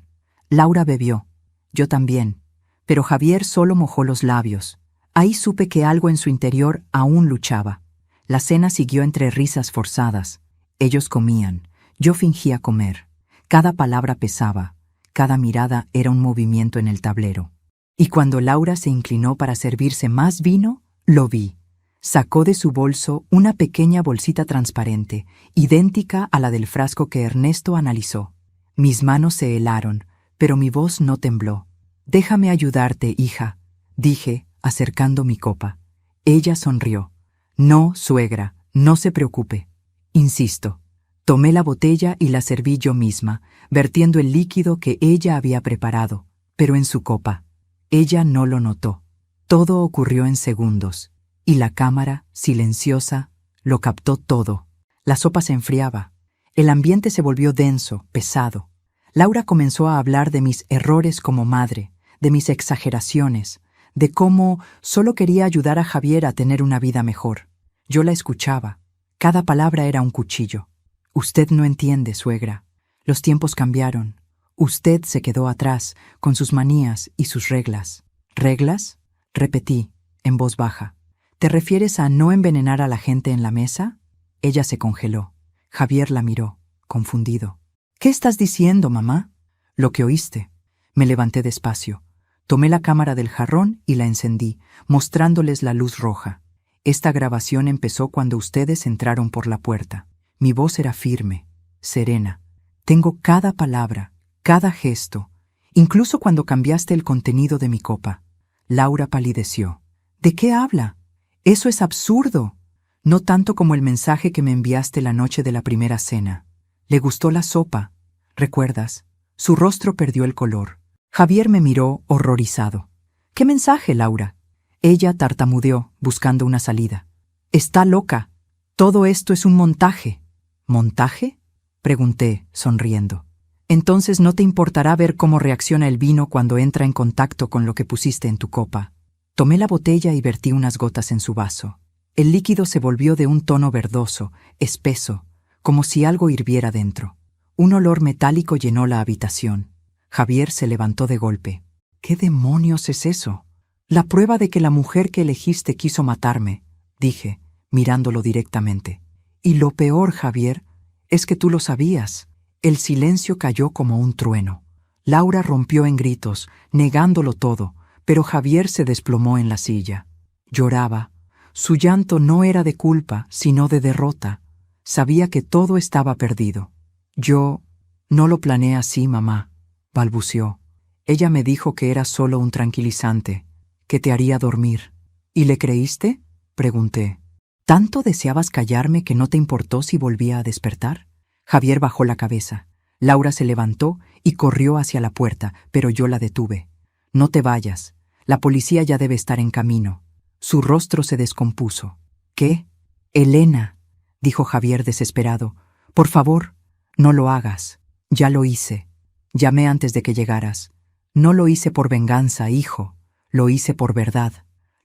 Laura bebió, yo también, pero Javier solo mojó los labios. Ahí supe que algo en su interior aún luchaba. La cena siguió entre risas forzadas. Ellos comían, yo fingía comer. Cada palabra pesaba, cada mirada era un movimiento en el tablero. Y cuando Laura se inclinó para servirse más vino, lo vi. Sacó de su bolso una pequeña bolsita transparente, idéntica a la del frasco que Ernesto analizó. Mis manos se helaron, pero mi voz no tembló. «Déjame ayudarte, hija», dije, acercando mi copa. Ella sonrió. «No, suegra, no se preocupe». Insisto. Tomé la botella y la serví yo misma, vertiendo el líquido que ella había preparado, pero en su copa. Ella no lo notó. Todo ocurrió en segundos, y la cámara, silenciosa, lo captó todo. La sopa se enfriaba. El ambiente se volvió denso, pesado. Laura comenzó a hablar de mis errores como madre, de mis exageraciones, de cómo solo quería ayudar a Javier a tener una vida mejor. Yo la escuchaba. Cada palabra era un cuchillo. «Usted no entiende, suegra. Los tiempos cambiaron. Usted se quedó atrás, con sus manías y sus reglas». «¿Reglas?», repetí, en voz baja. «¿Te refieres a no envenenar a la gente en la mesa?». Ella se congeló. Javier la miró, confundido. «¿Qué estás diciendo, mamá?». «Lo que oíste». Me levanté despacio. Tomé la cámara del jarrón y la encendí, mostrándoles la luz roja. Esta grabación empezó cuando ustedes entraron por la puerta. Mi voz era firme, serena. Tengo cada palabra, cada gesto, incluso cuando cambiaste el contenido de mi copa. Laura palideció. «¿De qué habla? Eso es absurdo». «No tanto como el mensaje que me enviaste la noche de la primera cena. Le gustó la sopa. ¿Recuerdas?». Su rostro perdió el color. Javier me miró horrorizado. «¿Qué mensaje, Laura?». Ella tartamudeó, buscando una salida. «Está loca. Todo esto es un montaje». «¿Montaje?», pregunté, sonriendo. «Entonces no te importará ver cómo reacciona el vino cuando entra en contacto con lo que pusiste en tu copa». Tomé la botella y vertí unas gotas en su vaso. El líquido se volvió de un tono verdoso, espeso, como si algo hirviera dentro. Un olor metálico llenó la habitación. Javier se levantó de golpe. «¿Qué demonios es eso?». «La prueba de que la mujer que elegiste quiso matarme», dije, mirándolo directamente. «Y lo peor, Javier, es que tú lo sabías». El silencio cayó como un trueno. Laura rompió en gritos, negándolo todo, pero Javier se desplomó en la silla. Lloraba. Su llanto no era de culpa, sino de derrota. Sabía que todo estaba perdido. «Yo no lo planeé así, mamá», balbuceó. «Ella me dijo que era solo un tranquilizante, que te haría dormir». «¿Y le creíste?», pregunté. «¿Tanto deseabas callarme que no te importó si volvía a despertar?». Javier bajó la cabeza. Laura se levantó y corrió hacia la puerta, pero yo la detuve. «No te vayas. La policía ya debe estar en camino». Su rostro se descompuso. «¿Qué?». «Elena», dijo Javier desesperado. «Por favor, no lo hagas». «Ya lo hice. Llamé antes de que llegaras. No lo hice por venganza, hijo. Lo hice por verdad».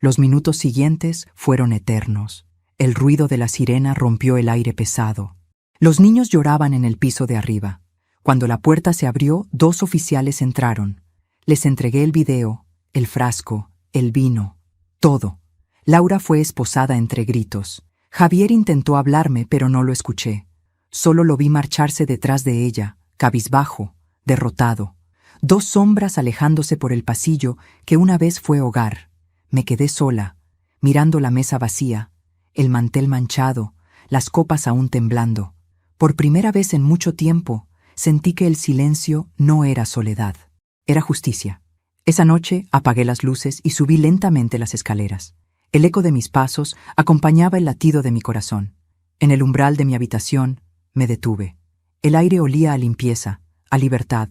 Los minutos siguientes fueron eternos. El ruido de la sirena rompió el aire pesado. Los niños lloraban en el piso de arriba. Cuando la puerta se abrió, 2 oficiales entraron. Les entregué el video, el frasco, el vino, todo. Laura fue esposada entre gritos. Javier intentó hablarme, pero no lo escuché. Solo lo vi marcharse detrás de ella, cabizbajo, derrotado. 2 sombras alejándose por el pasillo que una vez fue hogar. Me quedé sola, mirando la mesa vacía, el mantel manchado, las copas aún temblando. Por primera vez en mucho tiempo, sentí que el silencio no era soledad, era justicia. Esa noche apagué las luces y subí lentamente las escaleras. El eco de mis pasos acompañaba el latido de mi corazón. En el umbral de mi habitación me detuve. El aire olía a limpieza, a libertad.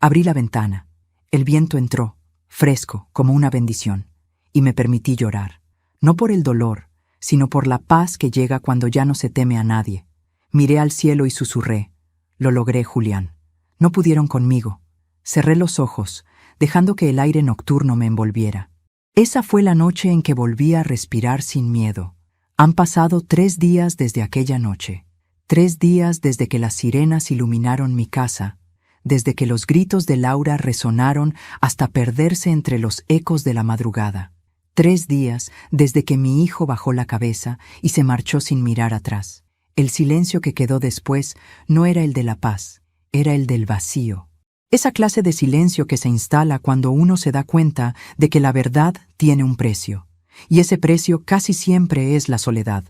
Abrí la ventana. El viento entró, fresco, como una bendición, y me permití llorar, no por el dolor, sino por la paz que llega cuando ya no se teme a nadie. Miré al cielo y susurré. Lo logré, Julián. No pudieron conmigo. Cerré los ojos, dejando que el aire nocturno me envolviera. Esa fue la noche en que volví a respirar sin miedo, Han pasado 3 días desde aquella noche, 3 días desde que las sirenas iluminaron mi casa, desde que los gritos de Laura resonaron hasta perderse entre los ecos de la madrugada. 3 días desde que mi hijo bajó la cabeza y se marchó sin mirar atrás. El silencio que quedó después no era el de la paz, era el del vacío. Esa clase de silencio que se instala cuando uno se da cuenta de que la verdad tiene un precio. Y ese precio casi siempre es la soledad.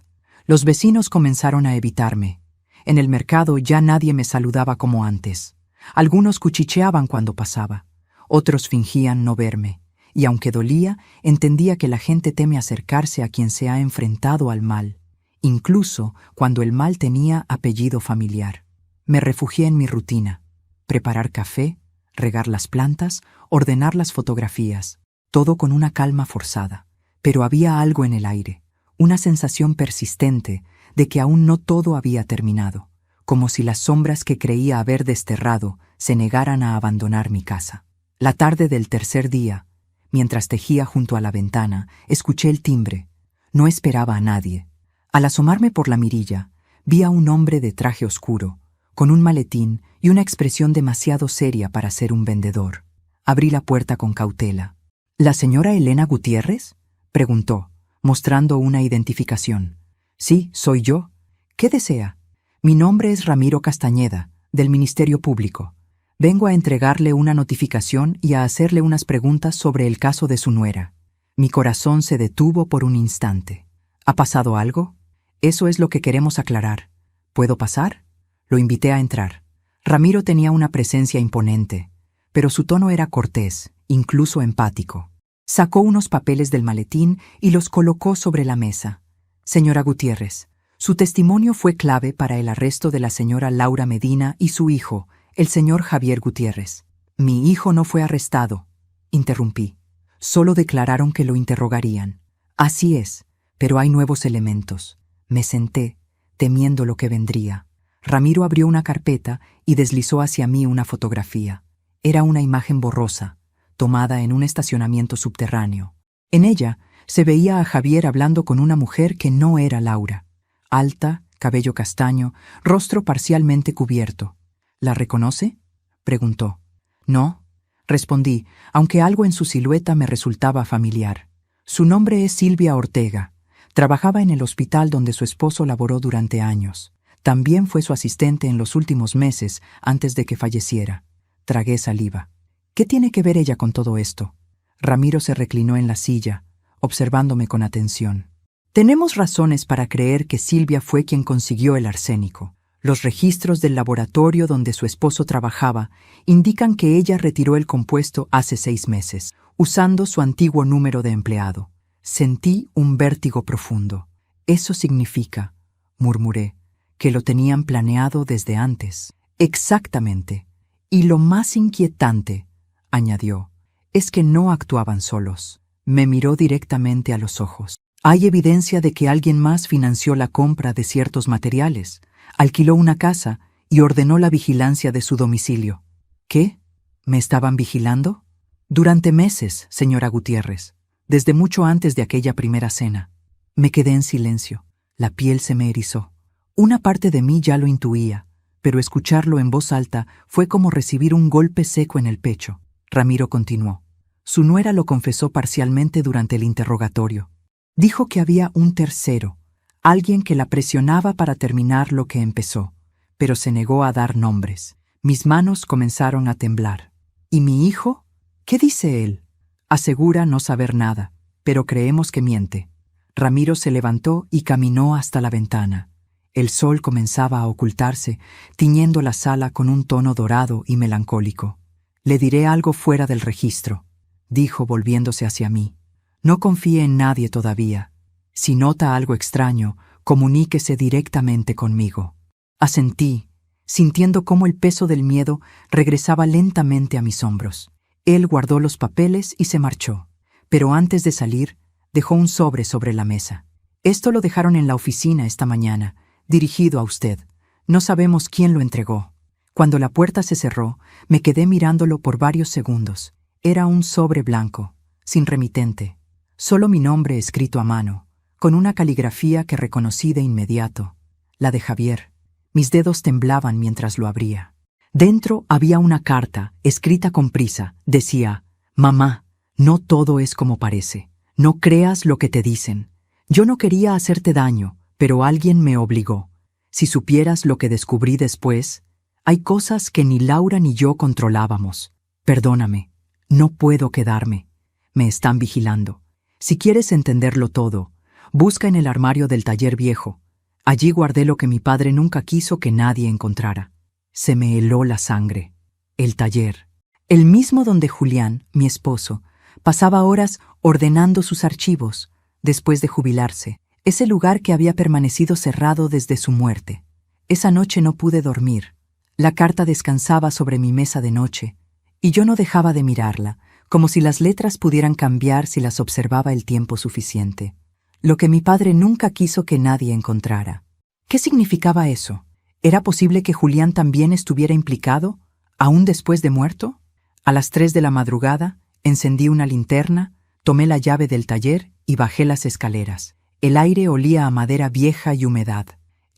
Los vecinos comenzaron a evitarme. En el mercado ya nadie me saludaba como antes. Algunos cuchicheaban cuando pasaba. Otros fingían no verme. Y aunque dolía, entendía que la gente teme acercarse a quien se ha enfrentado al mal, incluso cuando el mal tenía apellido familiar. Me refugié en mi rutina. Preparar café, regar las plantas, ordenar las fotografías, todo con una calma forzada. Pero había algo en el aire, una sensación persistente de que aún no todo había terminado, como si las sombras que creía haber desterrado se negaran a abandonar mi casa. La tarde del tercer día, mientras tejía junto a la ventana, escuché el timbre. No esperaba a nadie. Al asomarme por la mirilla, vi a un hombre de traje oscuro, con un maletín y una expresión demasiado seria para ser un vendedor. Abrí la puerta con cautela. ¿La señora Elena Gutiérrez?, preguntó, mostrando una identificación. Sí, soy yo. ¿Qué desea? Mi nombre es Ramiro Castañeda, del Ministerio Público. Vengo a entregarle una notificación y a hacerle unas preguntas sobre el caso de su nuera. Mi corazón se detuvo por un instante. ¿Ha pasado algo? Eso es lo que queremos aclarar. ¿Puedo pasar? Lo invité a entrar. Ramiro tenía una presencia imponente, pero su tono era cortés, incluso empático. Sacó unos papeles del maletín y los colocó sobre la mesa. Señora Gutiérrez, su testimonio fue clave para el arresto de la señora Laura Medina y su hijo, el señor Javier Gutiérrez. Mi hijo no fue arrestado, interrumpí. Solo declararon que lo interrogarían. Así es, pero hay nuevos elementos. Me senté, temiendo lo que vendría. Ramiro abrió una carpeta y deslizó hacia mí una fotografía. Era una imagen borrosa, tomada en un estacionamiento subterráneo. En ella se veía a Javier hablando con una mujer que no era Laura. Alta, cabello castaño, rostro parcialmente cubierto. ¿La reconoce?, preguntó. No, respondí, aunque algo en su silueta me resultaba familiar. Su nombre es Silvia Ortega. Trabajaba en el hospital donde su esposo laboró durante años. También fue su asistente en los últimos meses antes de que falleciera. Tragué saliva. ¿Qué tiene que ver ella con todo esto? Ramiro se reclinó en la silla, observándome con atención. Tenemos razones para creer que Silvia fue quien consiguió el arsénico. Los registros del laboratorio donde su esposo trabajaba indican que ella retiró el compuesto hace 6 meses, usando su antiguo número de empleado. Sentí un vértigo profundo. Eso significa, murmuré, que lo tenían planeado desde antes. Exactamente. Y lo más inquietante, añadió, es que no actuaban solos. Me miró directamente a los ojos. Hay evidencia de que alguien más financió la compra de ciertos materiales, alquiló una casa y ordenó la vigilancia de su domicilio. ¿Qué? ¿Me estaban vigilando? Durante meses, señora Gutiérrez, desde mucho antes de aquella primera cena. Me quedé en silencio. La piel se me erizó. Una parte de mí ya lo intuía, pero escucharlo en voz alta fue como recibir un golpe seco en el pecho. Ramiro continuó. Su nuera lo confesó parcialmente durante el interrogatorio. Dijo que había un tercero, alguien que la presionaba para terminar lo que empezó, pero se negó a dar nombres. Mis manos comenzaron a temblar. ¿Y mi hijo? ¿Qué dice él? Asegura no saber nada, pero creemos que miente. Ramiro se levantó y caminó hasta la ventana. El sol comenzaba a ocultarse, tiñendo la sala con un tono dorado y melancólico. Le diré algo fuera del registro, dijo volviéndose hacia mí. No confíe en nadie todavía. Si nota algo extraño, comuníquese directamente conmigo. Asentí, sintiendo cómo el peso del miedo regresaba lentamente a mis hombros. Él guardó los papeles y se marchó, pero antes de salir, dejó un sobre la mesa. Esto lo dejaron en la oficina esta mañana, dirigido a usted. No sabemos quién lo entregó. Cuando la puerta se cerró, me quedé mirándolo por varios segundos. Era un sobre blanco, sin remitente. Solo mi nombre escrito a mano, con una caligrafía que reconocí de inmediato, la de Javier. Mis dedos temblaban mientras lo abría. Dentro había una carta, escrita con prisa. Decía: «Mamá, no todo es como parece. No creas lo que te dicen. Yo no quería hacerte daño, pero alguien me obligó. Si supieras lo que descubrí después, hay cosas que ni Laura ni yo controlábamos. Perdóname, no puedo quedarme. Me están vigilando. Si quieres entenderlo todo, busca en el armario del taller viejo. Allí guardé lo que mi padre nunca quiso que nadie encontrara». Se me heló la sangre. El taller, el mismo donde Julián, mi esposo, pasaba horas ordenando sus archivos después de jubilarse. Ese lugar que había permanecido cerrado desde su muerte. Esa noche no pude dormir. La carta descansaba sobre mi mesa de noche, y yo no dejaba de mirarla, como si las letras pudieran cambiar si las observaba el tiempo suficiente. Lo que mi padre nunca quiso que nadie encontrara. ¿Qué significaba eso? ¿Era posible que Julián también estuviera implicado, aún después de muerto? A las 3 de la madrugada, encendí una linterna, tomé la llave del taller y bajé las escaleras. El aire olía a madera vieja y humedad.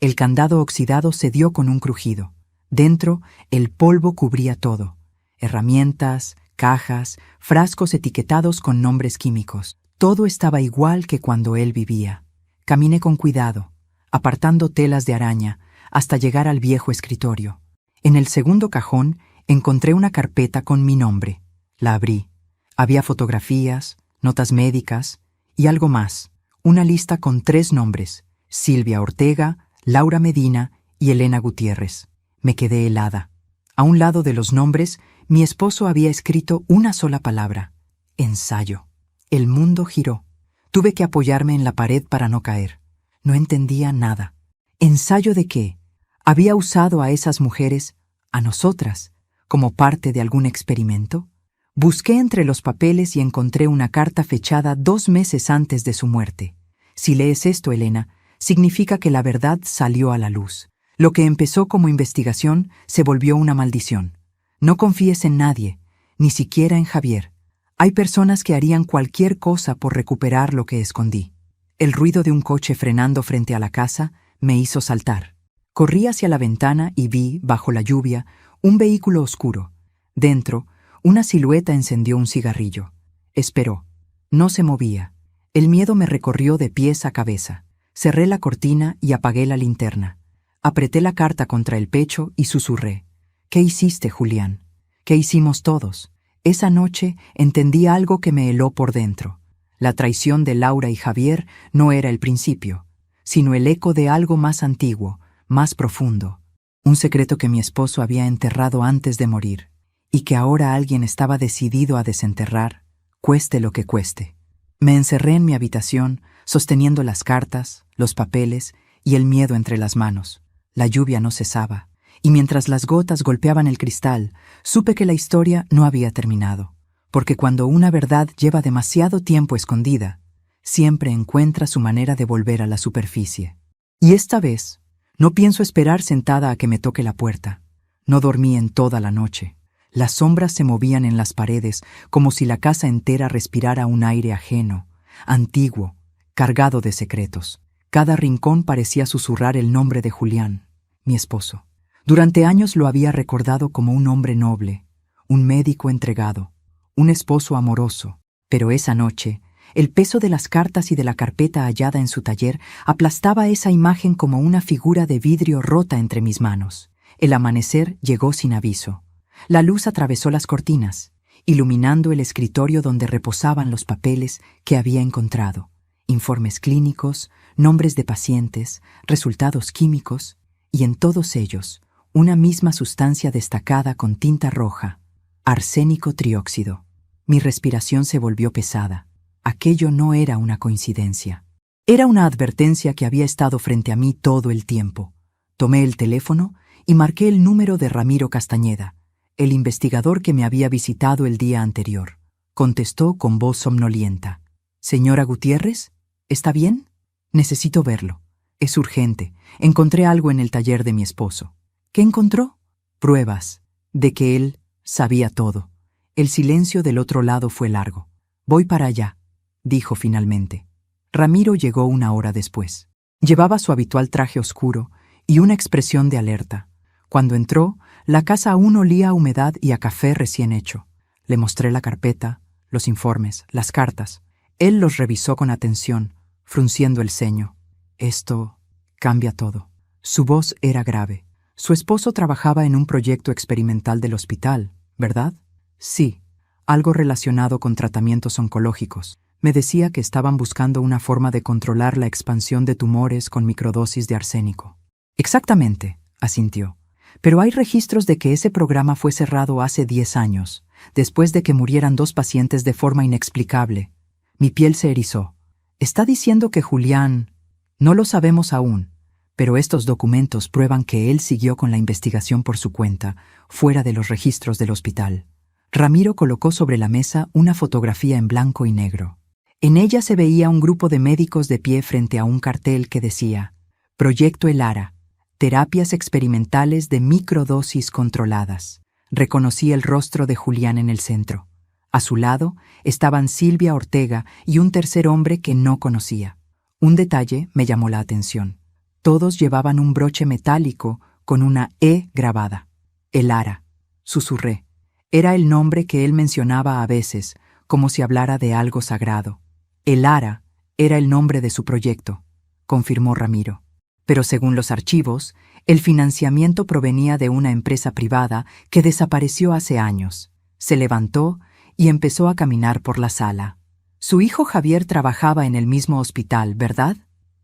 El candado oxidado se dio con un crujido. Dentro, el polvo cubría todo. Herramientas, cajas, frascos etiquetados con nombres químicos. Todo estaba igual que cuando él vivía. Caminé con cuidado, apartando telas de araña, hasta llegar al viejo escritorio. En el segundo cajón encontré una carpeta con mi nombre. La abrí. Había fotografías, notas médicas y algo más. Una lista con 3 nombres: Silvia Ortega, Laura Medina y Elena Gutiérrez. Me quedé helada. A un lado de los nombres, mi esposo había escrito una sola palabra: ensayo. El mundo giró. Tuve que apoyarme en la pared para no caer. No entendía nada. ¿Ensayo de qué? ¿Había usado a esas mujeres, a nosotras, como parte de algún experimento? Busqué entre los papeles y encontré una carta fechada 2 meses antes de su muerte. Si lees esto, Elena, significa que la verdad salió a la luz. Lo que empezó como investigación se volvió una maldición. No confíes en nadie, ni siquiera en Javier. Hay personas que harían cualquier cosa por recuperar lo que escondí. El ruido de un coche frenando frente a la casa me hizo saltar. Corrí hacia la ventana y vi, bajo la lluvia, un vehículo oscuro. Dentro, una silueta encendió un cigarrillo. Esperó. No se movía. El miedo me recorrió de pies a cabeza. Cerré la cortina y apagué la linterna. Apreté la carta contra el pecho y susurré: «¿Qué hiciste, Julián? ¿Qué hicimos todos?» Esa noche entendí algo que me heló por dentro. La traición de Laura y Javier no era el principio, sino el eco de algo más antiguo, más profundo. Un secreto que mi esposo había enterrado antes de morir, y que ahora alguien estaba decidido a desenterrar, cueste lo que cueste. Me encerré en mi habitación, sosteniendo las cartas, los papeles y el miedo entre las manos. La lluvia no cesaba, y mientras las gotas golpeaban el cristal, supe que la historia no había terminado, porque cuando una verdad lleva demasiado tiempo escondida, siempre encuentra su manera de volver a la superficie. Y esta vez, no pienso esperar sentada a que me toque la puerta. No dormí en toda la noche. Las sombras se movían en las paredes, como si la casa entera respirara un aire ajeno, antiguo, cargado de secretos. Cada rincón parecía susurrar el nombre de Julián, mi esposo. Durante años lo había recordado como un hombre noble, un médico entregado, un esposo amoroso. Pero esa noche, el peso de las cartas y de la carpeta hallada en su taller aplastaba esa imagen como una figura de vidrio rota entre mis manos. El amanecer llegó sin aviso. La luz atravesó las cortinas, iluminando el escritorio donde reposaban los papeles que había encontrado: informes clínicos, nombres de pacientes, resultados químicos, y en todos ellos una misma sustancia destacada con tinta roja: arsénico trióxido. Mi respiración se volvió pesada. Aquello no era una coincidencia. Era una advertencia que había estado frente a mí todo el tiempo. Tomé el teléfono y marqué el número de Ramiro Castañeda, el investigador que me había visitado el día anterior. Contestó con voz somnolienta: «Señora Gutiérrez, ¿está bien? Necesito verlo. Es urgente. Encontré algo en el taller de mi esposo». ¿Qué encontró? Pruebas de que él sabía todo. El silencio del otro lado fue largo. «Voy para allá», dijo finalmente. Ramiro llegó 1 hora después. Llevaba su habitual traje oscuro y una expresión de alerta. Cuando entró, la casa aún olía a humedad y a café recién hecho. Le mostré la carpeta, los informes, las cartas. Él los revisó con atención, frunciendo el ceño. Esto cambia todo. Su voz era grave. Su esposo trabajaba en un proyecto experimental del hospital, ¿verdad? Sí, algo relacionado con tratamientos oncológicos. Me decía que estaban buscando una forma de controlar la expansión de tumores con microdosis de arsénico. Exactamente, asintió. Pero hay registros de que ese programa fue cerrado hace 10 años, después de que murieran 2 pacientes de forma inexplicable. Mi piel se erizó. ¿Está diciendo que Julián? No lo sabemos aún, pero estos documentos prueban que él siguió con la investigación por su cuenta, fuera de los registros del hospital. Ramiro colocó sobre la mesa una fotografía en blanco y negro. En ella se veía un grupo de médicos de pie frente a un cartel que decía: Proyecto ELARA, terapias experimentales de microdosis controladas. Reconocí el rostro de Julián en el centro. A su lado estaban Silvia Ortega y un tercer hombre que no conocía. Un detalle me llamó la atención. Todos llevaban un broche metálico con una E grabada. ELARA, susurré. Era el nombre que él mencionaba a veces, como si hablara de algo sagrado. ELARA era el nombre de su proyecto, confirmó Ramiro. Pero según los archivos, el financiamiento provenía de una empresa privada que desapareció hace años. Se levantó y empezó a caminar por la sala. Su hijo Javier trabajaba en el mismo hospital, ¿verdad?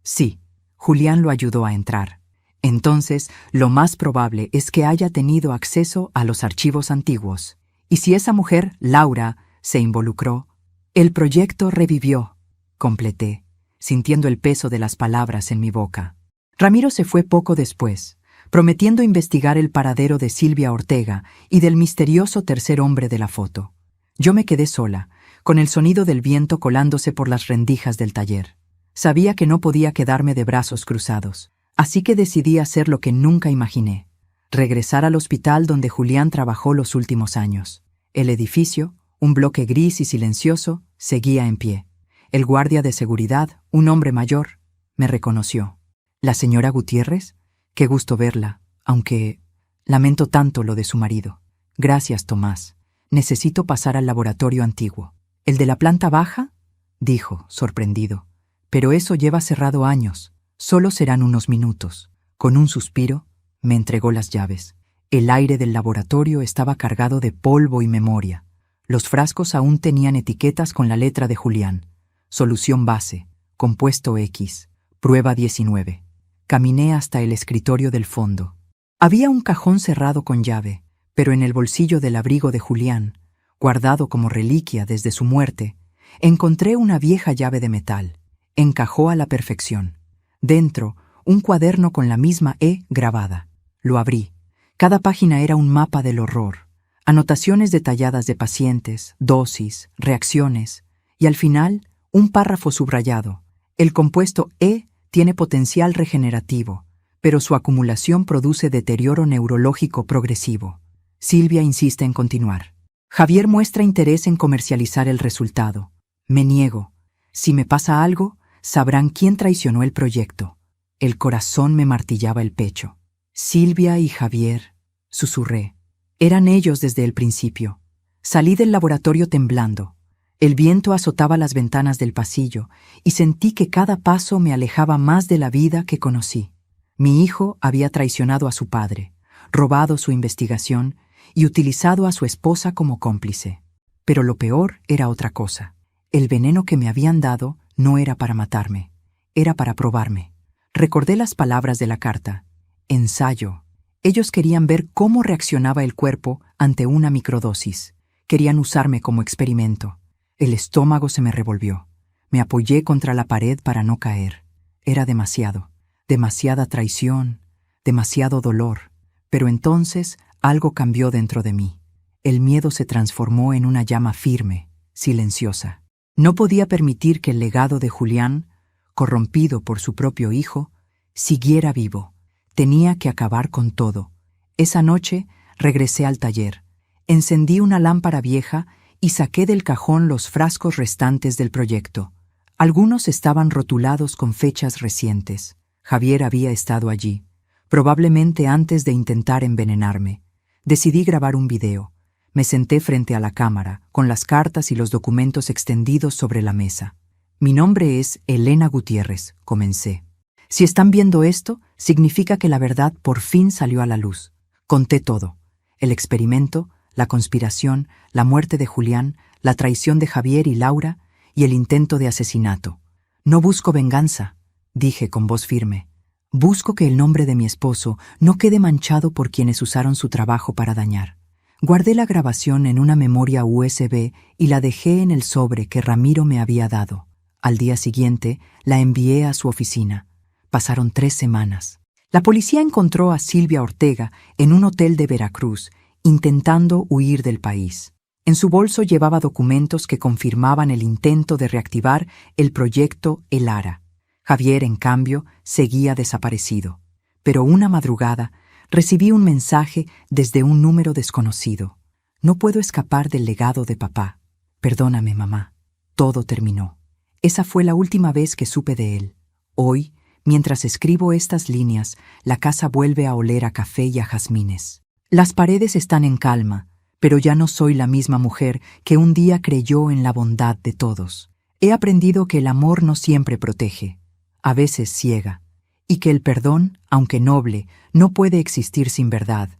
Sí, Julián lo ayudó a entrar. Entonces, lo más probable es que haya tenido acceso a los archivos antiguos. Y si esa mujer, Laura, se involucró, el proyecto revivió, completé, sintiendo el peso de las palabras en mi boca. Ramiro se fue poco después, prometiendo investigar el paradero de Silvia Ortega y del misterioso tercer hombre de la foto. Yo me quedé sola, con el sonido del viento colándose por las rendijas del taller. Sabía que no podía quedarme de brazos cruzados, así que decidí hacer lo que nunca imaginé: regresar al hospital donde Julián trabajó los últimos años. El edificio, un bloque gris y silencioso, seguía en pie. El guardia de seguridad, un hombre mayor, me reconoció. ¿La señora Gutiérrez? Qué gusto verla, aunque lamento tanto lo de su marido. Gracias, Tomás. Necesito pasar al laboratorio antiguo. ¿El de la planta baja? Dijo, sorprendido. Pero eso lleva cerrado años. Solo serán unos minutos. Con un suspiro, me entregó las llaves. El aire del laboratorio estaba cargado de polvo y memoria. Los frascos aún tenían etiquetas con la letra de Julián. Solución base, compuesto X, prueba 19. Caminé hasta el escritorio del fondo. Había un cajón cerrado con llave, pero en el bolsillo del abrigo de Julián, guardado como reliquia desde su muerte, encontré una vieja llave de metal. Encajó a la perfección. Dentro, un cuaderno con la misma E grabada. Lo abrí. Cada página era un mapa del horror. Anotaciones detalladas de pacientes, dosis, reacciones, y al final, un párrafo subrayado. El compuesto E tiene potencial regenerativo, pero su acumulación produce deterioro neurológico progresivo. Silvia insiste en continuar. Javier muestra interés en comercializar el resultado. Me niego. Si me pasa algo, sabrán quién traicionó el proyecto. El corazón me martillaba el pecho. Silvia y Javier, susurré. Eran ellos desde el principio. Salí del laboratorio temblando. El viento azotaba las ventanas del pasillo y sentí que cada paso me alejaba más de la vida que conocí. Mi hijo había traicionado a su padre, robado su investigación y utilizado a su esposa como cómplice. Pero lo peor era otra cosa. El veneno que me habían dado no era para matarme, era para probarme. Recordé las palabras de la carta. Ensayo. Ellos querían ver cómo reaccionaba el cuerpo ante una microdosis. Querían usarme como experimento. El estómago se me revolvió. Me apoyé contra la pared para no caer. Era demasiado. Demasiada traición, demasiado dolor. Pero entonces algo cambió dentro de mí. El miedo se transformó en una llama firme, silenciosa. No podía permitir que el legado de Julián, corrompido por su propio hijo, siguiera vivo. Tenía que acabar con todo. Esa noche regresé al taller. Encendí una lámpara vieja y saqué del cajón los frascos restantes del proyecto. Algunos estaban rotulados con fechas recientes. Javier había estado allí, probablemente antes de intentar envenenarme. Decidí grabar un video. Me senté frente a la cámara, con las cartas y los documentos extendidos sobre la mesa. Mi nombre es Elena Gutiérrez, comencé. Si están viendo esto, significa que la verdad por fin salió a la luz. Conté todo. El experimento, la conspiración, la muerte de Julián, la traición de Javier y Laura y el intento de asesinato. No busco venganza, dije con voz firme. Busco que el nombre de mi esposo no quede manchado por quienes usaron su trabajo para dañar. Guardé la grabación en una memoria USB y la dejé en el sobre que Ramiro me había dado. Al día siguiente, la envié a su oficina. Pasaron 3 semanas. La policía encontró a Silvia Ortega en un hotel de Veracruz, intentando huir del país. En su bolso llevaba documentos que confirmaban el intento de reactivar el proyecto El Ara. Javier, en cambio, seguía desaparecido. Pero una madrugada recibí un mensaje desde un número desconocido. No puedo escapar del legado de papá. Perdóname, mamá. Todo terminó. Esa fue la última vez que supe de él. Hoy, mientras escribo estas líneas, la casa vuelve a oler a café y a jazmines. Las paredes están en calma, pero ya no soy la misma mujer que un día creyó en la bondad de todos. He aprendido que el amor no siempre protege, a veces ciega, y que el perdón, aunque noble, no puede existir sin verdad.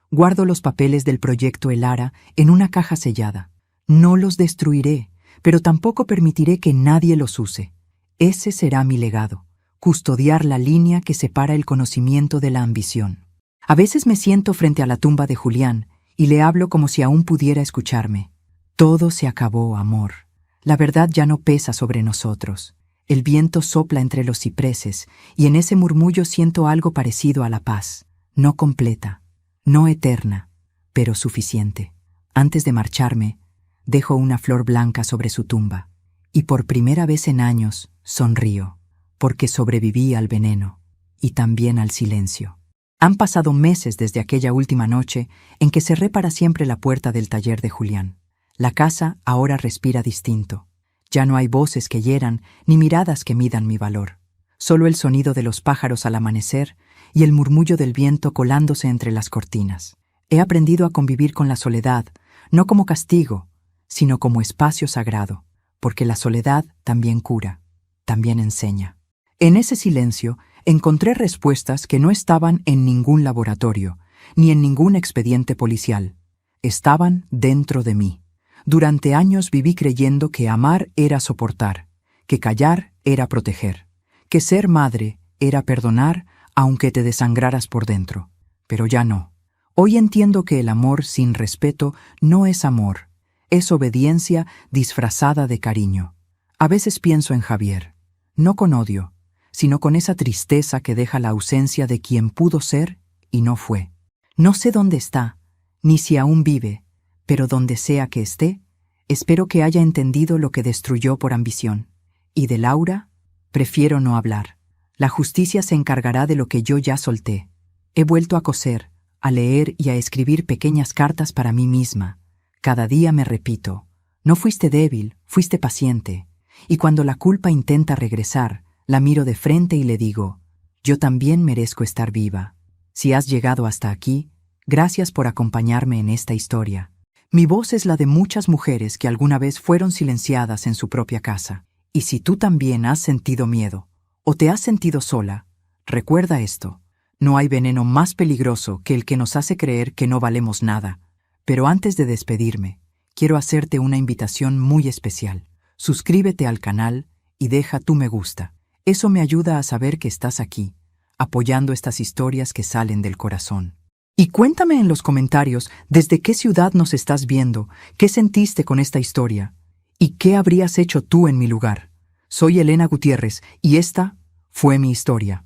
Guardo los papeles del proyecto El Ara en una caja sellada. No los destruiré, pero tampoco permitiré que nadie los use. Ese será mi legado, custodiar la línea que separa el conocimiento de la ambición. A veces me siento frente a la tumba de Julián y le hablo como si aún pudiera escucharme. Todo se acabó, amor. La verdad ya no pesa sobre nosotros. El viento sopla entre los cipreses y en ese murmullo siento algo parecido a la paz. No completa, no eterna, pero suficiente. Antes de marcharme, dejo una flor blanca sobre su tumba y por primera vez en años sonrío, porque sobreviví al veneno y también al silencio. Han pasado meses desde aquella última noche en que cerré para siempre la puerta del taller de Julián. La casa ahora respira distinto. Ya no hay voces que hieran ni miradas que midan mi valor. Solo el sonido de los pájaros al amanecer y el murmullo del viento colándose entre las cortinas. He aprendido a convivir con la soledad, no como castigo, sino como espacio sagrado, porque la soledad también cura, también enseña. En ese silencio encontré respuestas que no estaban en ningún laboratorio, ni en ningún expediente policial. Estaban dentro de mí. Durante años viví creyendo que amar era soportar, que callar era proteger, que ser madre era perdonar aunque te desangraras por dentro. Pero ya no. Hoy entiendo que el amor sin respeto no es amor, es obediencia disfrazada de cariño. A veces pienso en Javier, no con odio, sino con esa tristeza que deja la ausencia de quien pudo ser y no fue. No sé dónde está, ni si aún vive, pero donde sea que esté, espero que haya entendido lo que destruyó por ambición. Y de Laura, prefiero no hablar. La justicia se encargará de lo que yo ya solté. He vuelto a coser, a leer y a escribir pequeñas cartas para mí misma. Cada día me repito, no fuiste débil, fuiste paciente. Y cuando la culpa intenta regresar, la miro de frente y le digo, yo también merezco estar viva. Si has llegado hasta aquí, gracias por acompañarme en esta historia. Mi voz es la de muchas mujeres que alguna vez fueron silenciadas en su propia casa. Y si tú también has sentido miedo, o te has sentido sola, recuerda esto. No hay veneno más peligroso que el que nos hace creer que no valemos nada. Pero antes de despedirme, quiero hacerte una invitación muy especial. Suscríbete al canal y deja tu me gusta. Eso me ayuda a saber que estás aquí, apoyando estas historias que salen del corazón. Y cuéntame en los comentarios desde qué ciudad nos estás viendo, qué sentiste con esta historia y qué habrías hecho tú en mi lugar. Soy Elena Gutiérrez y esta fue mi historia.